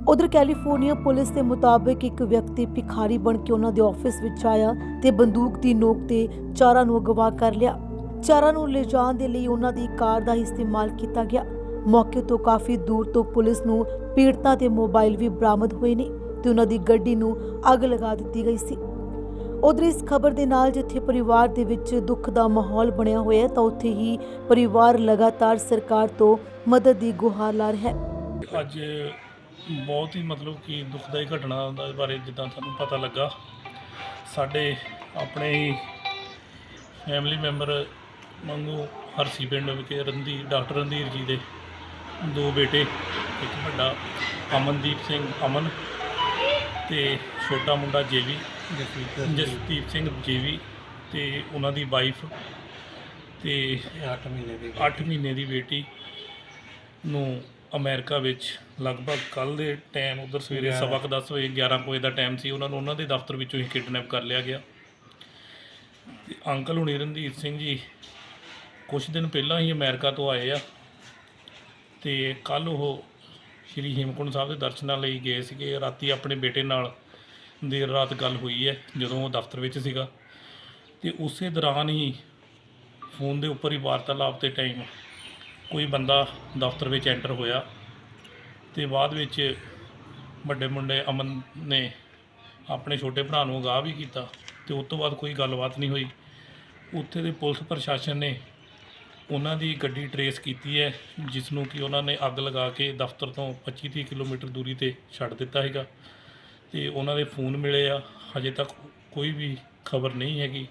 [SPEAKER 12] ਉਧਰ ਕੈਲੀਫੋਰਨੀਆ ਪੁਲਿਸ ਦੇ ਮੁਤਾਬਕ ਇੱਕ ਵਿਅਕਤੀ ਭਿਖਾਰੀ ਬਣ ਕੇ ਉਹਨਾਂ ਦੇ ਆਫਿਸ ਵਿੱਚ ਆਇਆ ਤੇ ਬੰਦੂਕ ਦੀ ਨੋਕ ਤੇ ਚਾਰਾਂ ਨੂੰ ਅਗਵਾ ਕਰ ਲਿਆ। ਚਾਰਾਂ ਨੂੰ ਲਿਜਾਣ ਦੇ ਲਈ ਉਹਨਾਂ ਦੀ ਕਾਰ ਦਾ ਇਸਤੇਮਾਲ ਕੀਤਾ ਗਿਆ। ਮੌਕੇ ਤੋਂ ਕਾਫੀ ਦੂਰ ਤੋਂ ਪੁਲਿਸ ਨੂੰ ਪੀੜਤਾਂ ਦੇ ਮੋਬਾਈਲ ਵੀ ਬਰਾਮਦ ਹੋਏ ਨੇ ਤੇ ਉਹਨਾਂ ਦੀ ਗੱਡੀ ਨੂੰ ਅੱਗ ਲਗਾ ਦਿੱਤੀ ਗਈ ਸੀ। ਉਧਰ ਇਸ ਖਬਰ ਦੇ ਨਾਲ ਜਿੱਥੇ ਪਰਿਵਾਰ ਦੇ ਵਿੱਚ ਦੁੱਖ ਦਾ ਮਾਹੌਲ ਬਣਿਆ ਹੋਇਆ ਹੈ ਤਾਂ ਉੱਥੇ ਹੀ ਪਰਿਵਾਰ ਲਗਾਤਾਰ ਸਰਕਾਰ ਤੋਂ ਮਦਦ ਦੀ ਗੁਹਾਰ ਲਾ ਰਿਹਾ ਹੈ।
[SPEAKER 13] ਅੱਜ ਬਹੁਤ ਹੀ ਮਤਲਬ ਕਿ ਦੁਖਦਾਈ ਘਟਨਾ ਦੇ ਬਾਰੇ ਜਿੱਦਾਂ ਤੁਹਾਨੂੰ ਪਤਾ ਲੱਗਾ, ਸਾਡੇ ਆਪਣੇ ਹੀ ਫੈਮਿਲੀ ਮੈਂਬਰ ਵਾਂਗੂ ਹਰਸੀ ਪਿੰਡ ਵਿਖੇ ਡਾਕਟਰ ਰਣਧੀਰ ਜੀ ਦੇ 2 ਬੇਟੇ, ਇੱਕ ਵੱਡਾ ਅਮਨਦੀਪ ਸਿੰਘ ਅਮਨ ਤੇ ਛੋਟਾ ਮੁੰਡਾ ਜਸਦੀਪ ਸਿੰਘ ਜੇਵੀ ਤੇ ਉਹਨਾਂ ਦੀ ਵਾਈਫ ਤੇ 8 ਮਹੀਨੇ ਦੀ ਬੇਟੀ ਨੂੰ ਅਮਰੀਕਾ ਵਿੱਚ ਲਗਭਗ ਕੱਲ ਦੇ ਟਾਈਮ, ਉਧਰ ਸਵੇਰੇ 10:15 ਵਜੇ 11 ਵਜੇ ਦਾ ਟਾਈਮ ਸੀ, ਉਹਨਾਂ ਨੂੰ ਉਹਨਾਂ ਦੇ ਦਫ਼ਤਰ ਵਿੱਚੋਂ ਹੀ ਕਿਡਨੈਪ ਕਰ ਲਿਆ ਗਿਆ। ਤੇ ਅੰਕਲ ਹੁਣੀ ਰਣਧੀਰ ਸਿੰਘ ਜੀ ਕੁਛ ਦਿਨ ਪਹਿਲਾਂ ਹੀ ਅਮਰੀਕਾ ਤੋਂ ਆਏ ਆ ਤੇ ਕੱਲ ਉਹ ਸ਼੍ਰੀ ਹੇਮਕੁੰਟ ਸਾਹਿਬ ਦੇ ਦਰਸ਼ਨਾਂ ਲਈ ਗਏ ਸੀਗੇ। ਰਾਤੀ ਆਪਣੇ ਬੇਟੇ ਨਾਲ ਦੇਰ ਰਾਤ ਗੱਲ ਹੋਈ ਹੈ ਜਦੋਂ ਉਹ ਦਫ਼ਤਰ ਵਿੱਚ ਸੀਗਾ ਤੇ ਉਸੇ ਦੌਰਾਨ ਹੀ ਫੋਨ ਦੇ ਉੱਪਰ ਹੀ ਵਾਰਤਾਲਾਪ ਦੇ ਟਾਈਮ ਕੋਈ ਬੰਦਾ ਦਫ਼ਤਰ ਵਿੱਚ ਐਂਟਰ ਹੋਇਆ ਤੇ ਬਾਅਦ ਵਿੱਚ ਵੱਡੇ ਮੁੰਡੇ ਅਮਨ ਨੇ ਆਪਣੇ ਛੋਟੇ ਭਰਾ ਨੂੰ ਅਗਾਹ ਵੀ ਕੀਤਾ ਤੇ ਉਸ ਤੋਂ ਬਾਅਦ ਕੋਈ ਗੱਲਬਾਤ ਨਹੀਂ ਹੋਈ। ਉੱਥੇ ਦੇ ਪੁਲਿਸ ਪ੍ਰਸ਼ਾਸਨ ਨੇ ਉਹਨਾਂ ਦੀ ਗੱਡੀ ਟਰੇਸ ਕੀਤੀ ਹੈ, ਜਿਸ ਨੂੰ ਕਿ ਉਹਨਾਂ ਨੇ ਅੱਗ ਲਗਾ ਕੇ ਦਫ਼ਤਰ ਤੋਂ 25-30 ਕਿਲੋਮੀਟਰ ਦੂਰੀ ਤੇ ਛੱਡ ਦਿੱਤਾ ਹੈਗਾ ਤੇ ਉਹਨਾਂ ਦੇ ਫੋਨ ਮਿਲੇ ਆ। ਹਜੇ ਤੱਕ ਕੋਈ ਵੀ ਖਬਰ ਨਹੀਂ ਹੈਗੀ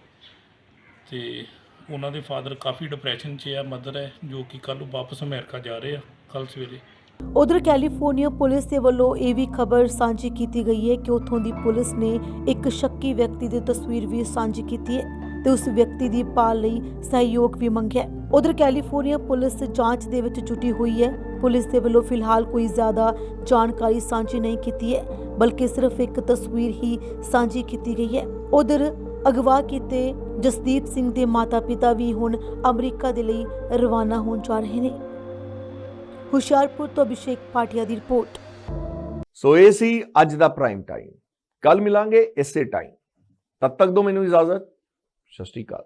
[SPEAKER 13] ਤੇ ਉਹਨਾਂ ਦੇ ਫਾਦਰ ਕਾਫੀ ਡਿਪਰੈਸ਼ਨ 'ਚ ਆ, ਮਦਰ ਹੈ ਜੋ ਕਿ ਕੱਲ੍ਹ ਵਾਪਸ ਅਮਰੀਕਾ ਜਾ ਰਹੇ ਆ ਕੱਲ੍ਹ ਸਵੇਰੇ।
[SPEAKER 12] ਉਧਰ ਕੈਲੀਫੋਰਨੀਆ ਪੁਲਿਸ ਦੇ ਵੱਲੋਂ ਇਹ ਵੀ ਖਬਰ ਸਾਂਝੀ ਕੀਤੀ ਗਈ ਹੈ ਕਿ ਉੱਥੋਂ ਦੀ ਪੁਲਿਸ ਨੇ ਇੱਕ ਸ਼ੱਕੀ ਵਿਅਕਤੀ ਦੀ ਤਸਵੀਰ ਵੀ ਸਾਂਝੀ ਕੀਤੀ ਹੈ ਤੇ ਉਸ ਵਿਅਕਤੀ ਦੀ ਭਾਲ ਲਈ ਸਹਿਯੋਗ ਵੀ ਮੰਗਿਆ। ਉਧਰ ਕੈਲੀਫੋਰਨੀਆ ਪੁਲਿਸ ਜਾਂਚ ਦੇ ਵਿੱਚ ਜੁਟੀ ਹੋਈ ਹੈ। ਪੁਲਿਸ ਦੇ ਵੱਲੋਂ ਫਿਲਹਾਲ ਕੋਈ ਜ਼ਿਆਦਾ ਜਾਣਕਾਰੀ ਸਾਂਝੀ ਨਹੀਂ ਕੀਤੀ ਹੈ, ਬਲਕਿ ਸਿਰਫ ਇੱਕ ਤਸਵੀਰ ਹੀ ਸਾਂਝੀ ਕੀਤੀ ਗਈ ਹੈ। ਉਧਰ ਅਗਵਾ ਕੀਤੇ ਜਸਦੀਪ ਸਿੰਘ ਦੇ ਮਾਤਾ-ਪਿਤਾ ਵੀ ਹੁਣ ਅਮਰੀਕਾ ਦੇ ਲਈ ਰਵਾਨਾ ਹੋਣ ਜਾ ਰਹੇ ਨੇ। ਹੁਸ਼ਿਆਰਪੁਰ ਤੋਂ ਅਭਿਸ਼ੇਕ ਪਾਟਿਆ ਦੀ ਰਿਪੋਰਟ।
[SPEAKER 1] ਸੋ ਇਹ ਸੀ ਅੱਜ ਦਾ ਪ੍ਰਾਈਮ ਟਾਈਮ। ਕੱਲ ਮਿਲਾਂਗੇ ਇਸੇ ਟਾਈਮ। ਤਦ ਤੱਕ ਦੋ ਮੈਨੂੰ ਇਜਾਜ਼ਤ। ਸਤਿ ਸ਼੍ਰੀ ਅਕਾਲ।